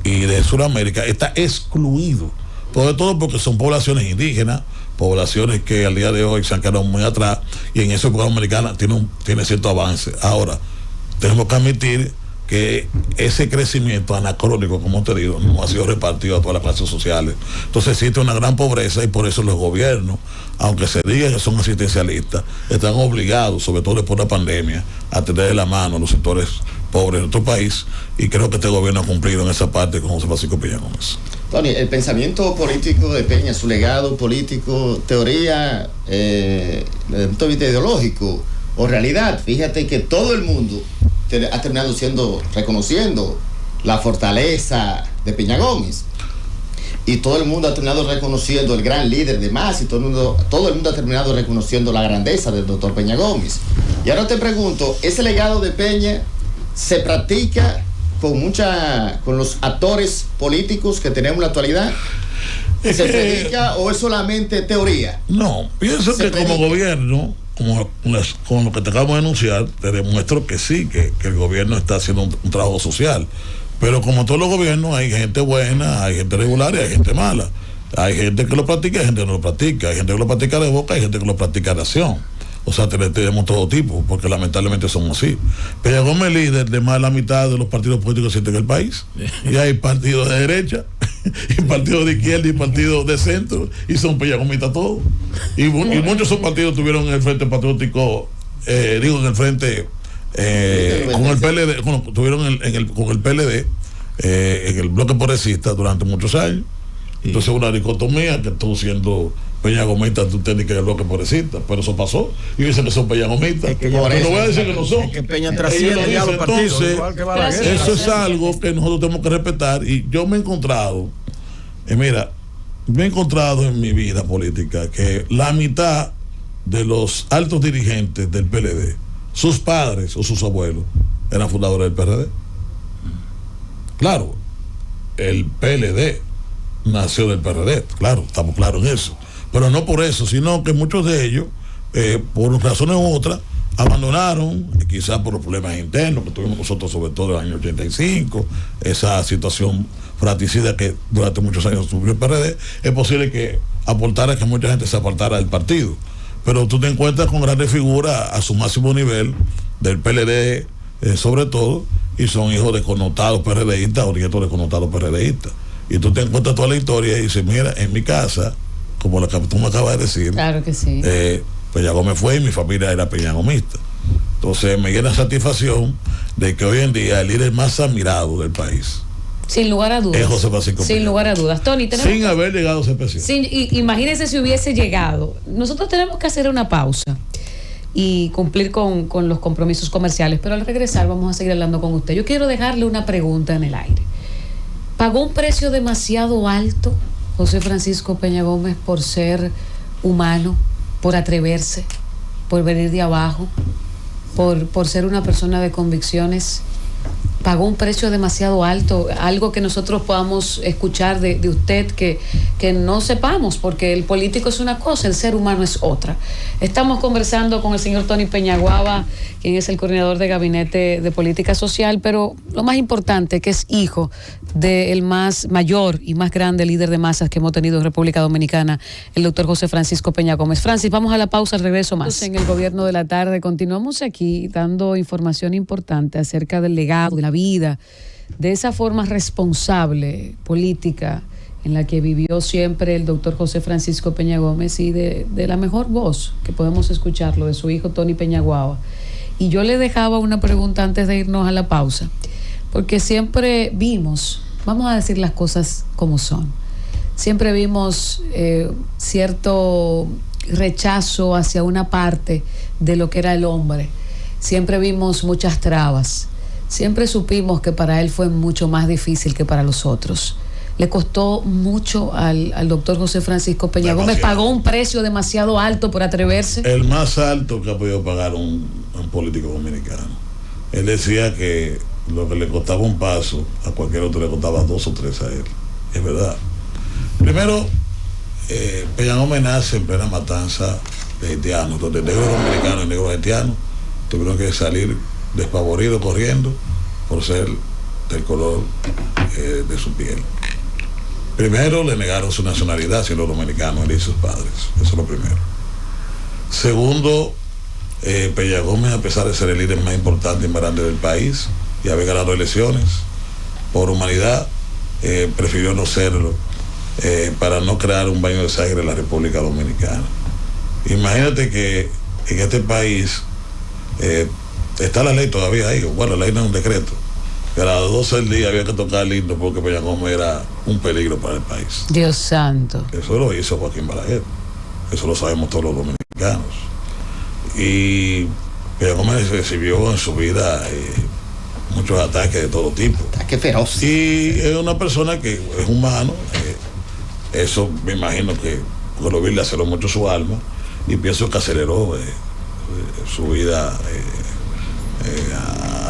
y de Sudamérica está excluido. Sobre todo porque son poblaciones indígenas, poblaciones que al día de hoy se han quedado muy atrás, y en eso la dominicana tiene cierto avance. Ahora, tenemos que admitir que ese crecimiento anacrónico, como te digo, no ha sido repartido a todas las clases sociales. Entonces existe una gran pobreza, y por eso los gobiernos, aunque se diga que son asistencialistas, están obligados, sobre todo después de la pandemia, a tener de la mano a los sectores pobres de nuestro país, y creo que este gobierno ha cumplido en esa parte con José Francisco Peña Gómez. Tony, el pensamiento político de Peña, su legado político, teoría, desde el punto de vista ideológico o realidad, fíjate que todo el mundo ha terminado reconociendo la fortaleza de Peña Gómez, y todo el mundo ha terminado reconociendo el gran líder de MAS, y todo el mundo ha terminado reconociendo la grandeza del doctor Peña Gómez. Y ahora te pregunto, ¿ese legado de Peña se practica con los actores políticos que tenemos en la actualidad? ¿Se predica o es solamente teoría? No, pienso que como gobierno, con lo que te acabo de anunciar, te demuestro que sí, que el gobierno está haciendo un trabajo social. Pero como todos los gobiernos, hay gente buena, hay gente regular y hay gente mala. Hay gente que lo practica y hay gente que no lo practica. Hay gente que lo practica de boca y hay gente que lo practica de acción. O sea, tenemos todo tipo, porque lamentablemente somos así. Peña Gómez es líder de más de la mitad de los partidos políticos que existen en el país. Y hay partidos de derecha, y partidos de izquierda, y partidos de centro, y son Peña Gómez todos. Y muchos de esos partidos tuvieron en el Frente Patriótico, en el Frente, con el PLD, tuvieron con el PLD, en el bloque progresista durante muchos años. Entonces una dicotomía que estuvo siendo Peña Gomita, tú tienes que el bloque progresista, pero eso pasó, y dicen que son Peña Gomitas, pero no voy a decir que no son. Que Peña trasciende ya los partidos, igual que Balaguer. Eso es algo que nosotros tenemos que respetar, y yo me he encontrado, en mi vida política que la mitad de los altos dirigentes del PLD, sus padres o sus abuelos, eran fundadores del PRD. Claro, el PLD nació del PRD, claro, estamos claros en eso, pero no por eso, sino que muchos de ellos, por razones u otras, abandonaron, quizás por los problemas internos que tuvimos nosotros, sobre todo en el año 85, esa situación fratricida que durante muchos años sufrió el PRD. Es posible que aportara que mucha gente se apartara del partido, pero tú te encuentras con grandes figuras a su máximo nivel del PLD, sobre todo, y son hijos de connotados PRDistas o nietos de connotados PRDistas. Y tú te encuentras toda la historia y dices, mira, en mi casa, como la que tú me acabas de decir, claro que sí, Peña Gómez fue y mi familia era peñagomista. Entonces me llena satisfacción de que hoy en día el líder más admirado del país, sin lugar a dudas, es José Francisco Peña. Sin lugar a dudas, Tony, sin haber llegado a ese presidente. Imagínense si hubiese llegado. Nosotros tenemos que hacer una pausa y cumplir con los compromisos comerciales, pero al regresar vamos a seguir hablando con usted. Yo quiero dejarle una pregunta en el aire. ¿Pagó un precio demasiado alto José Francisco Peña Gómez por ser humano, por atreverse, por venir de abajo, por ser una persona de convicciones pagó un precio demasiado alto, algo que nosotros podamos escuchar de usted que no sepamos, porque el político es una cosa, el ser humano es otra. Estamos conversando con el señor Tony Peñaguaba, quien es el coordinador de Gabinete de Política Social, pero lo más importante, que es hijo del más mayor y más grande líder de masas que hemos tenido en República Dominicana, el doctor José Francisco Peña Gómez. Francis, vamos a la pausa, al regreso más. En el Gobierno de la Tarde continuamos aquí dando información importante acerca del legado, de la vida, de esa forma responsable política en la que vivió siempre el doctor José Francisco Peña Gómez, y de la mejor voz que podemos escucharlo, de su hijo Tony Peñaguaba. Y yo le dejaba una pregunta antes de irnos a la pausa, porque siempre vimos, vamos a decir las cosas como son, siempre vimos cierto rechazo hacia una parte de lo que era el hombre, siempre vimos muchas trabas, siempre supimos que para él fue mucho más difícil que para los otros. Le costó mucho al doctor José Francisco Peña Gómez, pagó un precio demasiado alto por atreverse. El más alto que ha podido pagar un político dominicano. Él decía que lo que le costaba un paso, a cualquier otro le costaba 2 o 3 a él. Es verdad. Primero, Peña Gómez nace en plena matanza de haitianos, donde negros dominicanos y negros haitianos tuvieron que salir despavoridos corriendo por ser del color de su piel. Primero, le negaron su nacionalidad siendo dominicano, él y sus padres. Eso es lo primero. Segundo, Peña Gómez, a pesar de ser el líder más importante y más grande del país y haber ganado elecciones, por humanidad, prefirió no serlo, para no crear un baño de sangre en la República Dominicana. Imagínate que en este país está la ley todavía ahí, bueno, la ley no es un decreto, que a las 12 del día había que tocar el himno porque Peña Gómez era un peligro para el país. Dios santo. Eso lo hizo Joaquín Balaguer, eso lo sabemos todos los dominicanos. Y Peña Gómez recibió en su vida muchos ataques de todo tipo. Ataques feroces. Y es una persona que es humano, eso me imagino que lo vi le aceleró mucho su alma, y pienso que aceleró su vida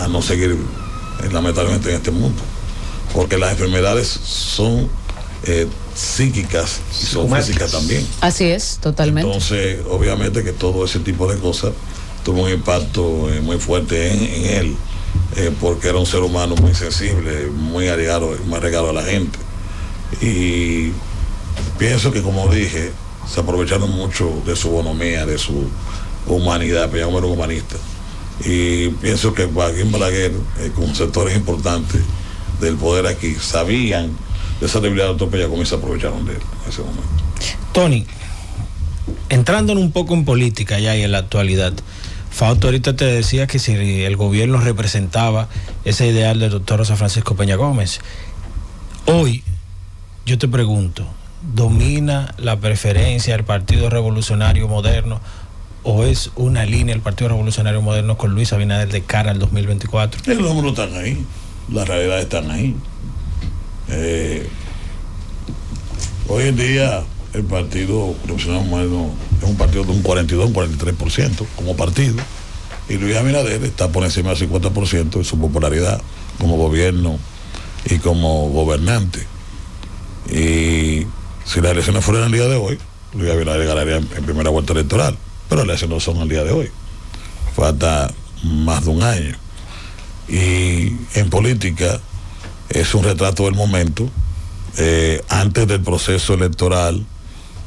a no seguir lamentablemente en este mundo, porque las enfermedades son psíquicas y son físicas también. Así es, totalmente. Entonces, obviamente que todo ese tipo de cosas tuvo un impacto muy fuerte en él, porque era un ser humano muy sensible, muy allegado a la gente. Y pienso que, como dije, se aprovecharon mucho de su bonomía, de su humanidad. Peña Gómez era un humanista. Y pienso que Joaquín Balaguer, con sectores importantes del poder aquí, sabían de esa debilidad del doctor Peña Gómez y se aprovecharon de él en ese momento. Tony, entrando un poco en política ya y en la actualidad, Fausto ahorita te decía que si el gobierno representaba ese ideal del doctor José Francisco Peña Gómez, hoy yo te pregunto, ¿domina la preferencia del Partido Revolucionario Moderno o es una línea el Partido Revolucionario Moderno con Luis Abinader de cara al 2024? Los números están ahí, las realidades están ahí. Hoy en día el Partido Revolucionario Moderno es un partido de un 42, un 43% como partido, y Luis Abinader está por encima del 50% de su popularidad como gobierno y como gobernante. Y si las elecciones fueran el día de hoy, Luis Abinader ganaría en primera vuelta electoral, pero las elecciones no son el día de hoy, falta más de un año. Y en política es un retrato del momento. Antes del proceso electoral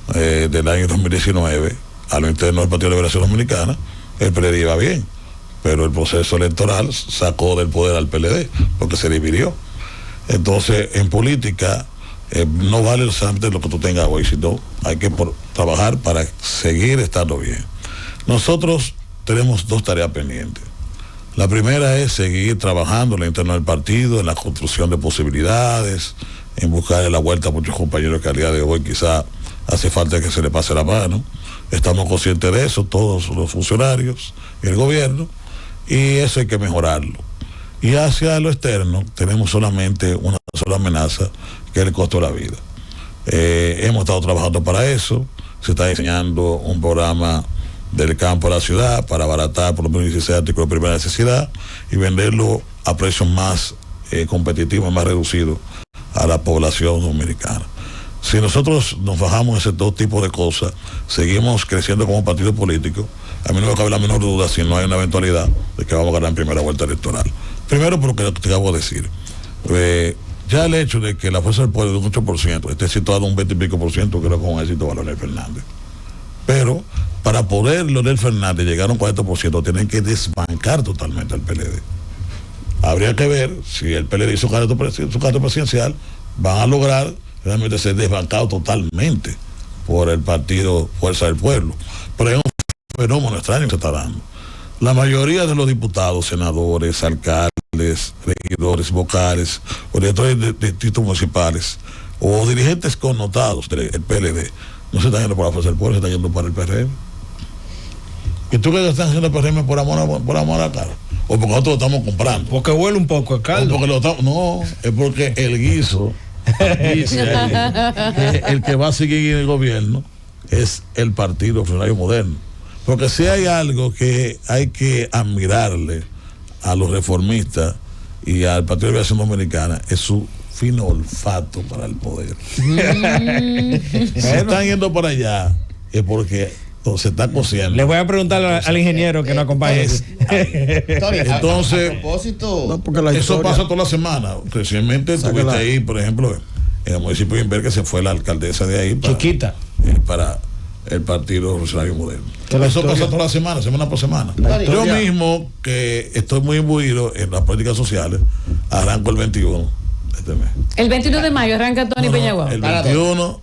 del año 2019, a lo interno del Partido de Liberación Dominicana, el PLD iba bien, pero el proceso electoral sacó del poder al PLD porque se dividió. Entonces, en política no vale solamente lo que tú tengas hoy, sino hay que trabajar para seguir estando bien. Nosotros tenemos 2 tareas pendientes. La primera es seguir trabajando en la interna del partido, en la construcción de posibilidades, en buscar la vuelta a muchos compañeros que al día de hoy quizá hace falta que se le pase la mano. Estamos conscientes de eso, todos los funcionarios y el gobierno, y eso hay que mejorarlo. Y hacia lo externo tenemos solamente una sola amenaza, que es el costo de la vida. Hemos estado trabajando para eso, se está diseñando un programa del campo a la ciudad para abaratar por lo menos 16 artículos de primera necesidad y venderlo a precios más competitivos, más reducidos a la población dominicana. Si nosotros nos bajamos en ese dos tipos de cosas, seguimos creciendo como partido político, a mí no me cabe la menor duda si no hay una eventualidad de que vamos a ganar en primera vuelta electoral. Primero, por lo que te acabo de decir. Ya el hecho de que la fuerza del pueblo de un 8% esté situado un 20 y pico por ciento, creo que es un éxito para Leonel Fernández. Pero para poder Leonel Fernández llegar a un 40%, tienen que desbancar totalmente al PLD. Habría que ver si el PLD y su candidato presidencial van a lograr realmente ser desbancados totalmente por el partido Fuerza del Pueblo. Pero hay un fenómeno extraño que se está dando. La mayoría de los diputados, senadores, alcaldes, regidores, vocales, o directores de distritos municipales, o dirigentes connotados del PLD, no se están yendo por la Fuerza del Pueblo, se están yendo para el PRM. ¿Y tú crees que están haciendo el PRM por amor a la cara? ¿O porque nosotros lo estamos comprando? Porque huele un poco el caldo. No, es porque el guiso, el que va a seguir en el gobierno es el Partido Revolucionario Moderno. Porque si hay algo que hay que admirarle a los reformistas y al Partido de Liberación Dominicana, es su fino olfato para el poder. Si están yendo para allá, es porque se está cociendo. Le voy a preguntar al ingeniero que nos acompañe. Entonces, a propósito, No, porque la eso historia- pasa toda la semana. Recientemente estuviste ahí, por ejemplo, en el municipio de Inver, que se fue la alcaldesa de ahí Chiquita. para el Partido Revolucionario Moderno. Que la Eso historia- pasa toda la semana por semana. La Yo historia- mismo, que estoy muy imbuido en las políticas sociales, arranco el 21 de este mes. El 21 de mayo arranca Tony Peñaguaba. El 21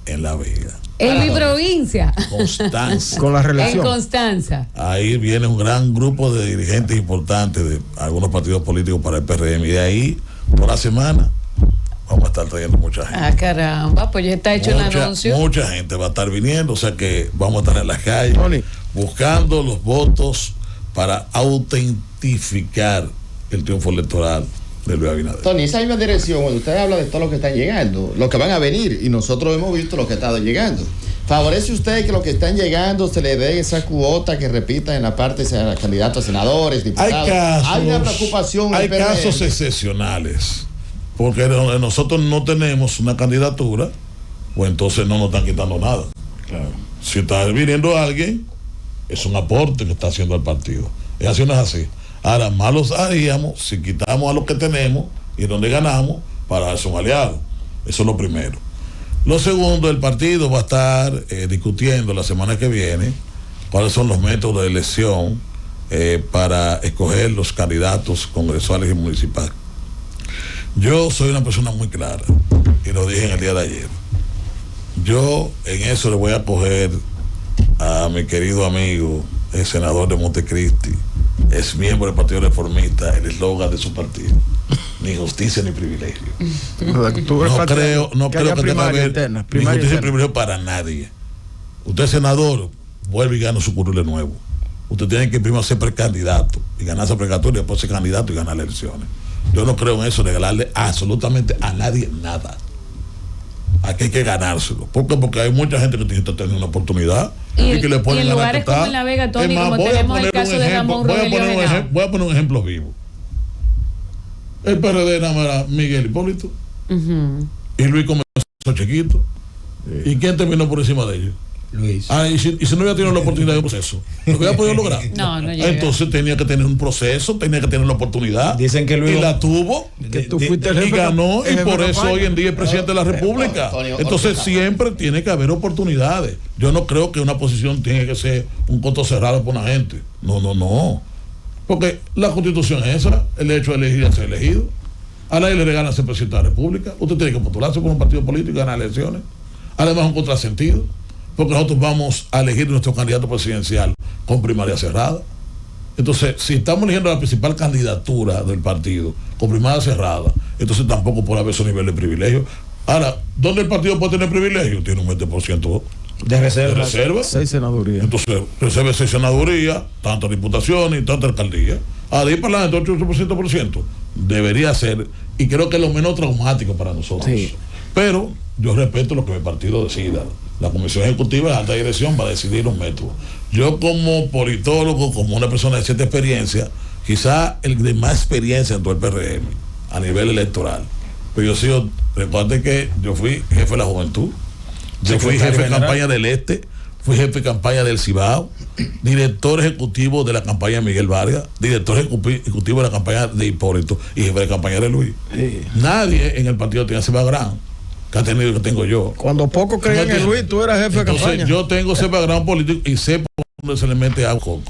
en La Vega, En mi provincia. Constanza. Con la En reelección. Constanza. Ahí viene un gran grupo de dirigentes importantes de algunos partidos políticos para el PRM, y de ahí, por la semana, vamos a estar trayendo mucha gente. Ah, caramba, pues ya está hecho el anuncio. Mucha gente va a estar viniendo, o sea que vamos a estar en las calles Tony. buscando los votos para autentificar el triunfo electoral de Luis Abinader. Tony, esa misma dirección, cuando usted habla de todo lo que están llegando, lo que van a venir, y nosotros hemos visto lo que ha estado llegando. ¿Favorece usted que los que están llegando se le dé esa cuota que repita en la parte de candidatos a senadores, Hay diputados? casos, Hay una preocupación. en hay el PRM. casos excepcionales, porque donde nosotros no tenemos una candidatura, pues entonces no nos están quitando nada. Si está viniendo alguien, es un aporte que está haciendo el partido. Es así, no es así. Ahora, más los haríamos si quitamos a los que tenemos y donde ganamos para darse un aliado. Eso es lo primero. Lo segundo, el partido va a estar discutiendo la semana que viene cuáles son los métodos de elección para escoger los candidatos congresuales y municipales. Yo soy una persona muy clara, y lo dije en el día de ayer. Yo en eso le voy a coger a mi querido amigo, el senador de Montecristi, es miembro del Partido Reformista, el eslogan de su partido: ni justicia ni privilegio. No creo que tenga que haber ni justicia ni privilegio para nadie. Usted, senador, vuelve y gana su curul de nuevo. Usted tiene que primero ser precandidato y ganarse precatoria, después ser candidato y ganar las elecciones. Yo no creo en eso de regalarle absolutamente a nadie nada. Aquí hay que ganárselo. ¿Por qué? Porque hay mucha gente que necesita tener una oportunidad Y que le ponen en ganas lugares de estar. como en La Vega, Tony, Es más, como voy a tenemos el poner caso un de ejemplo, Ramón voy a Rogelio poner un Henao. ejemplo, voy a poner un ejemplo vivo. El PRD nada más era Miguel Hipólito y Luis comenzó chiquito. ¿Y quién terminó por encima de ellos? Luis. Y si no hubiera tenido la oportunidad de un proceso, ¿lo hubiera podido lograr? No llega. Entonces tenía que tener un proceso, tenía que tener la oportunidad. Dicen que Luis y la tuvo. Que tú fuiste el Y jefe ganó, el y jefe por de eso campaña. hoy en día es presidente de la República. Entonces siempre tiene que haber oportunidades. Yo no creo que una posición tiene que ser un coto cerrado por una gente. No. Porque la Constitución es esa, el hecho de elegir y ser elegido. A nadie le regalan ser presidente de la República. Usted tiene que postularse por un partido político y ganar elecciones. Además es un contrasentido, porque nosotros vamos a elegir nuestro candidato presidencial con primaria cerrada. Entonces, si estamos eligiendo la principal candidatura del partido con primaria cerrada, entonces tampoco puede haber ese nivel de privilegio. Ahora, ¿dónde el partido puede tener privilegio? Tiene un 20% De de reserva. reserva. 6 senadurías. Entonces, reserva 6 senadurías, tantas diputaciones y tantas alcaldías. De ahí para adelante, 8%. Debería ser, y creo que es lo menos traumático para nosotros. Sí. Pero yo respeto lo que mi partido decida. La Comisión Ejecutiva de Alta Dirección va a decidir los métodos. Yo como politólogo, como una persona de cierta experiencia, quizá el de más experiencia en todo el PRM a nivel electoral. Pero yo sigo, recuerden que yo fui jefe de la juventud, yo fui jefe de campaña del Este, fui jefe de campaña del Cibao, director ejecutivo de la campaña de Miguel Vargas, director ejecutivo de la campaña de Hipólito y jefe de campaña de Luis. Sí. Nadie en el partido tiene ese background que ha tenido que tengo yo. Cuando poco creían en Luis, tú eras jefe de campaña. Yo tengo ese background político y sé por dónde se le mete a coco.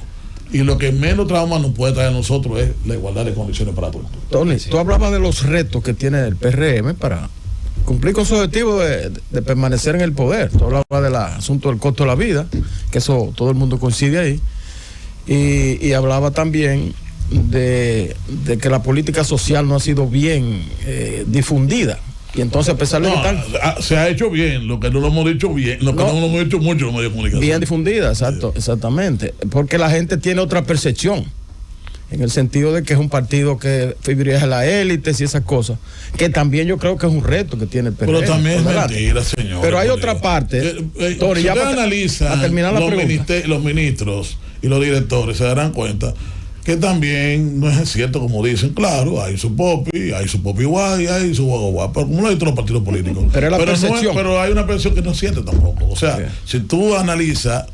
Y lo que menos trauma nos puede traer a nosotros es la igualdad de condiciones para todos. Tony, tú hablabas de los retos que tiene el PRM para cumplir con su objetivo de permanecer en el poder. Tú hablabas del asunto del costo de la vida, que eso todo el mundo coincide ahí. Y hablaba también de que la política social no ha sido bien difundida. Y entonces, a pesar de que se ha hecho bien, lo que no lo hemos dicho bien, lo que no lo hemos hecho mucho en los medios de comunicación. Bien difundida, exactamente. Porque la gente tiene otra percepción, en el sentido de que es un partido que privilegia la élite y esas cosas, que también yo creo que es un reto que tiene el PRM. Pero también es mentira, señor. Pero hay otra parte. Tony, si usted analiza los ministros y los directores, se darán cuenta que también no es cierto como dicen. Claro, hay su popi guay, hay su guagua, pero como lo hay todos los partidos políticos. Pero, pero hay una percepción que no siente tampoco. O sea, si tú analizas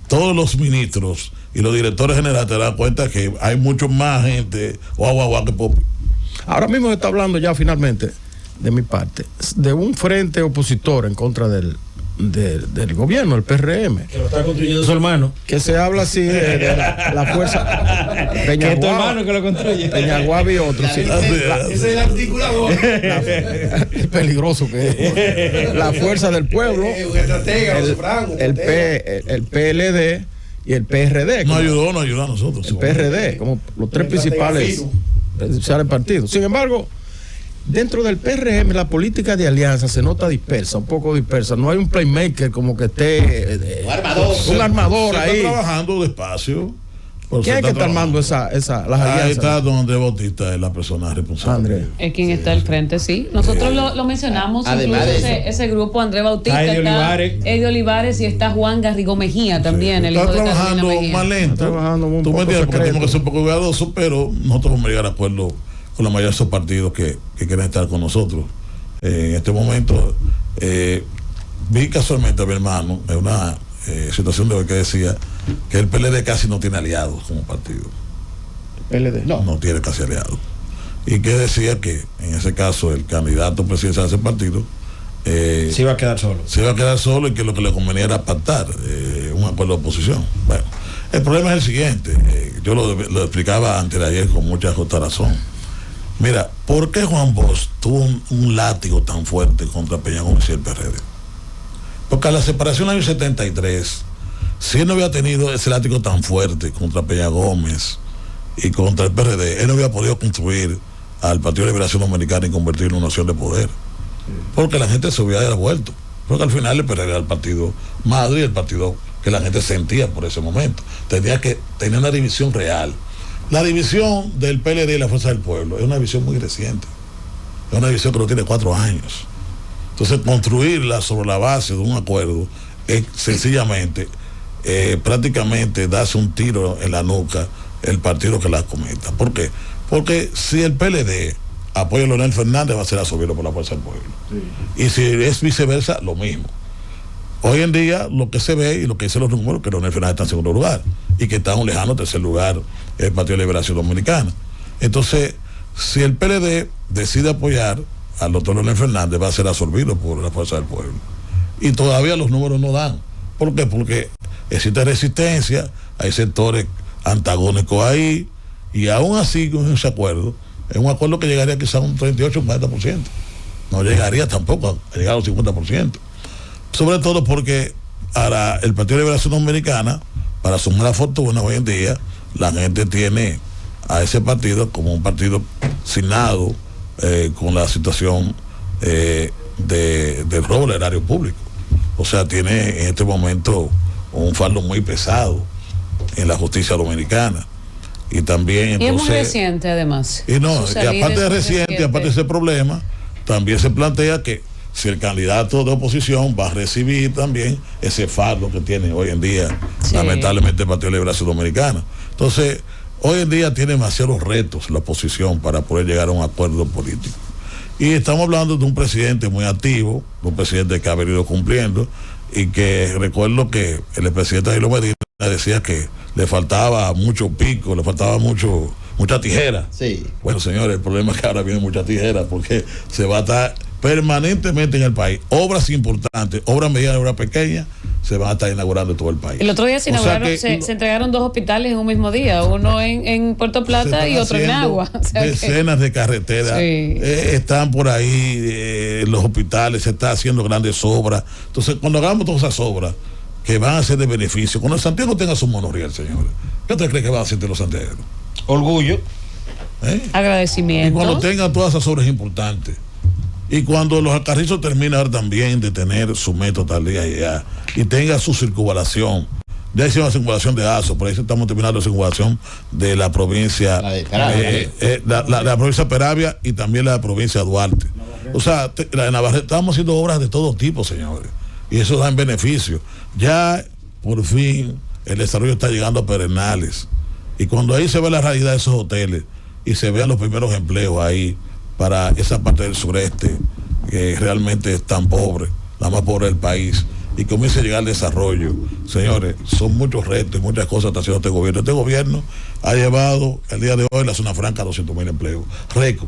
todos los ministros y los directores generales, te das cuenta que hay mucho más gente guagua que popi. Ahora mismo se está hablando ya finalmente, de mi parte, de un frente opositor en contra del gobierno, el PRM, que lo está construyendo su hermano, que se habla así de la fuerza Peñaguaba, que es tu hermano que lo construye, Peñaguaba y otros. Sí. Ese es el articulador. Es peligroso que es. La fuerza del pueblo, el PLD y el PRD. No ayudó a nosotros. El PRD, como los tres principales partidos. Sin embargo, dentro del PRM la política de alianza se nota dispersa, un poco dispersa. No hay un playmaker como que esté un armador ahí. Se está trabajando despacio. ¿Quién es que está armando las alianzas? Ahí está don Andrés Bautista, es la persona responsable. Es quien está al frente, sí. Nosotros lo mencionamos, además incluso ese grupo, Andrés Bautista, Eddie Olivares y está Juan Garrigo Mejía también, el hijo de Carolina Mejía. Más lento. Está trabajando un Tú poco me entiendes, porque tenemos que ser un poco secreto. cuidadosos, pero nosotros vamos a llegar a acuerdo con la mayoría de esos partidos que quieren estar con nosotros. En este momento, vi casualmente a mi hermano en una situación de hoy que decía que el PLD casi no tiene aliados como partido. ¿El PLD? No tiene casi aliados. Y que decía que en ese caso el candidato presidencial de ese partido se iba a quedar solo. Se iba a quedar solo y que lo que le convenía era pactar un acuerdo de oposición. Bueno, el problema es el siguiente. Yo lo explicaba antes de ayer con mucha justa razón. Mira, ¿por qué Juan Bosch tuvo un látigo tan fuerte contra Peña Gómez y el PRD? Porque a la separación del año 73, si él no había tenido ese látigo tan fuerte contra Peña Gómez y contra el PRD, él no había podido construir al Partido de Liberación Dominicana y convertirlo en una nación de poder. Porque la gente se hubiera vuelto. Porque al final el PRD era el partido madre y el partido que la gente sentía por ese momento. Tenía una división real. La división del PLD y la Fuerza del Pueblo es una división muy reciente. Es una división que no tiene 4 años. Entonces, construirla sobre la base de un acuerdo es sencillamente, prácticamente darse un tiro en la nuca el partido que la cometa. ¿Por qué? Porque si el PLD apoya a Leonel Fernández, va a ser absorbido por la Fuerza del Pueblo. Sí. Y si es viceversa, lo mismo. Hoy en día, lo que se ve y lo que dicen los números, que Leonel Fernández está en segundo lugar y que está en un lejano tercer lugar el Partido de Liberación Dominicana. Entonces, si el PLD decide apoyar al doctor Leonel Fernández, va a ser absorbido por la Fuerza del Pueblo. Y todavía los números no dan. ¿Por qué? Porque existe resistencia, hay sectores antagónicos ahí, y aún así con ese acuerdo, es un acuerdo que llegaría quizá a un 38 o 40%. No llegaría tampoco a llegar a un 50%. Sobre todo porque ahora el Partido de Liberación Dominicana, para sumar la fortuna hoy en día, la gente tiene a ese partido como un partido signado con la situación del robo del erario público. O sea, tiene en este momento un fardo muy pesado en la justicia dominicana. Y también entonces, y es muy reciente además. Y aparte de reciente, aparte de ese problema, también se plantea que si el candidato de oposición va a recibir también ese fardo que tiene hoy en día, lamentablemente, el Partido de Liberación Dominicana. Entonces, hoy en día tiene demasiados retos la oposición para poder llegar a un acuerdo político. Y estamos hablando de un presidente muy activo, de un presidente que ha venido cumpliendo, y que recuerdo que el presidente Danilo Medina decía que le faltaba mucho pico, le faltaba mucha tijera. Sí. Bueno, señores, el problema es que ahora viene mucha tijera porque se va a estar permanentemente en el país. Obras importantes, obras medianas, obras pequeñas, se van a estar inaugurando en todo el país. El otro día se entregaron 2 hospitales en un mismo día, uno en Puerto Plata y otro en Agua. O sea decenas de carreteras están por ahí, los hospitales, se están haciendo grandes obras. Entonces, cuando hagamos todas esas obras que van a ser de beneficio, cuando Santiago tenga su monorriel, señores, ¿qué usted cree que van a hacer de los santiagueros? Orgullo. Agradecimiento. Y cuando tengan todas esas obras importantes, y cuando los Alcarrizos terminen también de tener su metro tal día y tenga su circunvalación, ya hicimos la circunvalación de Azo, por ahí estamos terminando la circunvalación de la provincia, la provincia Peravia y también la provincia Duarte. O sea, la de Navarrete, estamos haciendo obras de todo tipo, señores, y eso da en beneficio. Ya por fin el desarrollo está llegando a Pedernales, y cuando ahí se ve la realidad de esos hoteles y se vean los primeros empleos ahí para esa parte del sureste que realmente es tan pobre, la más pobre del país, y comience a llegar al desarrollo. Señores, son muchos retos y muchas cosas que está haciendo este gobierno. Este gobierno ha llevado el día de hoy la zona franca a 200,000 empleos, récord.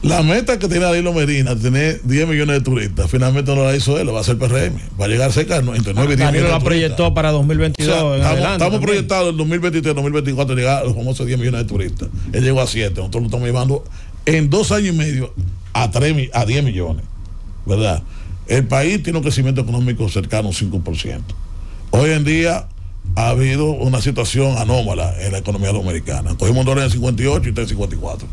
La meta que tiene Danilo Medina, tener 10 millones de turistas, finalmente no la hizo él, lo va a hacer PRM, va a llegar cerca entre 9 y 10 millones. La proyectó para 2022. O sea, estamos proyectados en 2023, 2024 llegar a los famosos 10 millones de turistas. Él llegó a 7, nosotros lo estamos llevando en 2 años y medio a 10 millones, ¿verdad? El país tiene un crecimiento económico cercano a un 5%. Hoy en día ha habido una situación anómala en la economía dominicana. Cogimos un dólar en 58 y está en 54.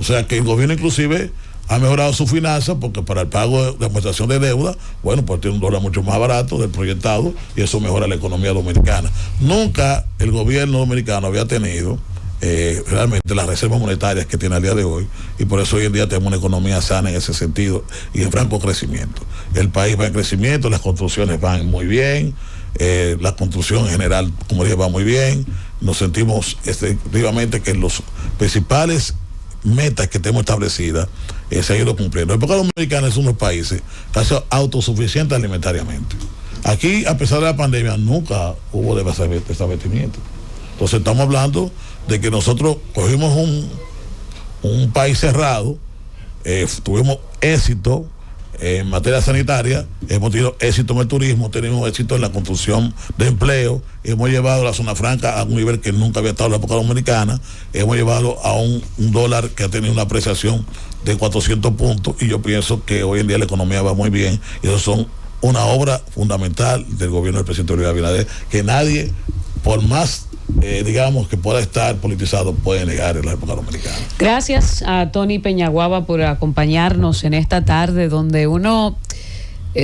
O sea que el gobierno inclusive ha mejorado su finanza porque para el pago de amortización de deuda, bueno, pues tiene un dólar mucho más barato del proyectado y eso mejora la economía dominicana. Nunca el gobierno dominicano había tenido realmente las reservas monetarias que tiene al día de hoy, y por eso hoy en día tenemos una economía sana en ese sentido y en franco crecimiento. El país va en crecimiento, las construcciones van muy bien, la construcción en general, como dije, va muy bien. Nos sentimos efectivamente que los principales metas que tenemos establecidas se han ido cumpliendo. El República Dominicana es uno de los países casi autosuficiente alimentariamente. Aquí, a pesar de la pandemia, nunca hubo desabastecimiento. Entonces estamos hablando de que nosotros cogimos un país cerrado, tuvimos éxito en materia sanitaria, hemos tenido éxito en el turismo, tenemos éxito en la construcción de empleo, hemos llevado la zona franca a un nivel que nunca había estado en la época dominicana, hemos llevado a un dólar que ha tenido una apreciación de 400 puntos, y yo pienso que hoy en día la economía va muy bien, y eso son una obra fundamental del gobierno del presidente Luis Abinader, que nadie, por más digamos que pueda estar politizado, puede negar en la época dominicana. Gracias a Tony Peñaguaba por acompañarnos en esta tarde donde uno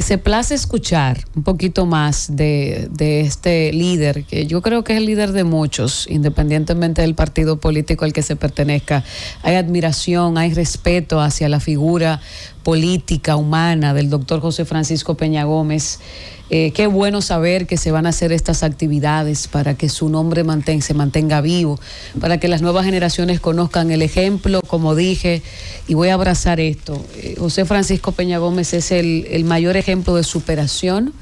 se place escuchar un poquito más de este líder, que yo creo que es el líder de muchos, independientemente del partido político al que se pertenezca. Hay admiración, hay respeto hacia la figura política, humana del doctor José Francisco Peña Gómez. Qué bueno saber que se van a hacer estas actividades para que su nombre se mantenga vivo, para que las nuevas generaciones conozcan el ejemplo, como dije, y voy a abrazar esto. José Francisco Peña Gómez es el mayor ejemplo de superación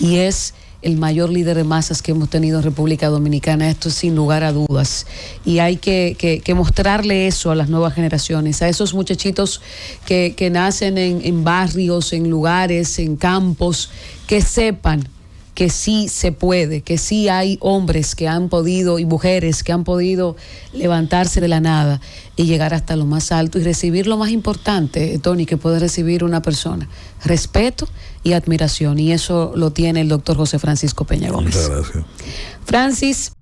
y es el mayor líder de masas que hemos tenido en República Dominicana, esto sin lugar a dudas. Y hay que mostrarle eso a las nuevas generaciones, a esos muchachitos que nacen en barrios, en lugares, en campos, que sepan que sí se puede, que sí hay hombres que han podido y mujeres que han podido levantarse de la nada y llegar hasta lo más alto y recibir lo más importante, Tony, que puede recibir una persona: respeto y admiración, y eso lo tiene el doctor José Francisco Peña Gómez. Muchas gracias. Francis,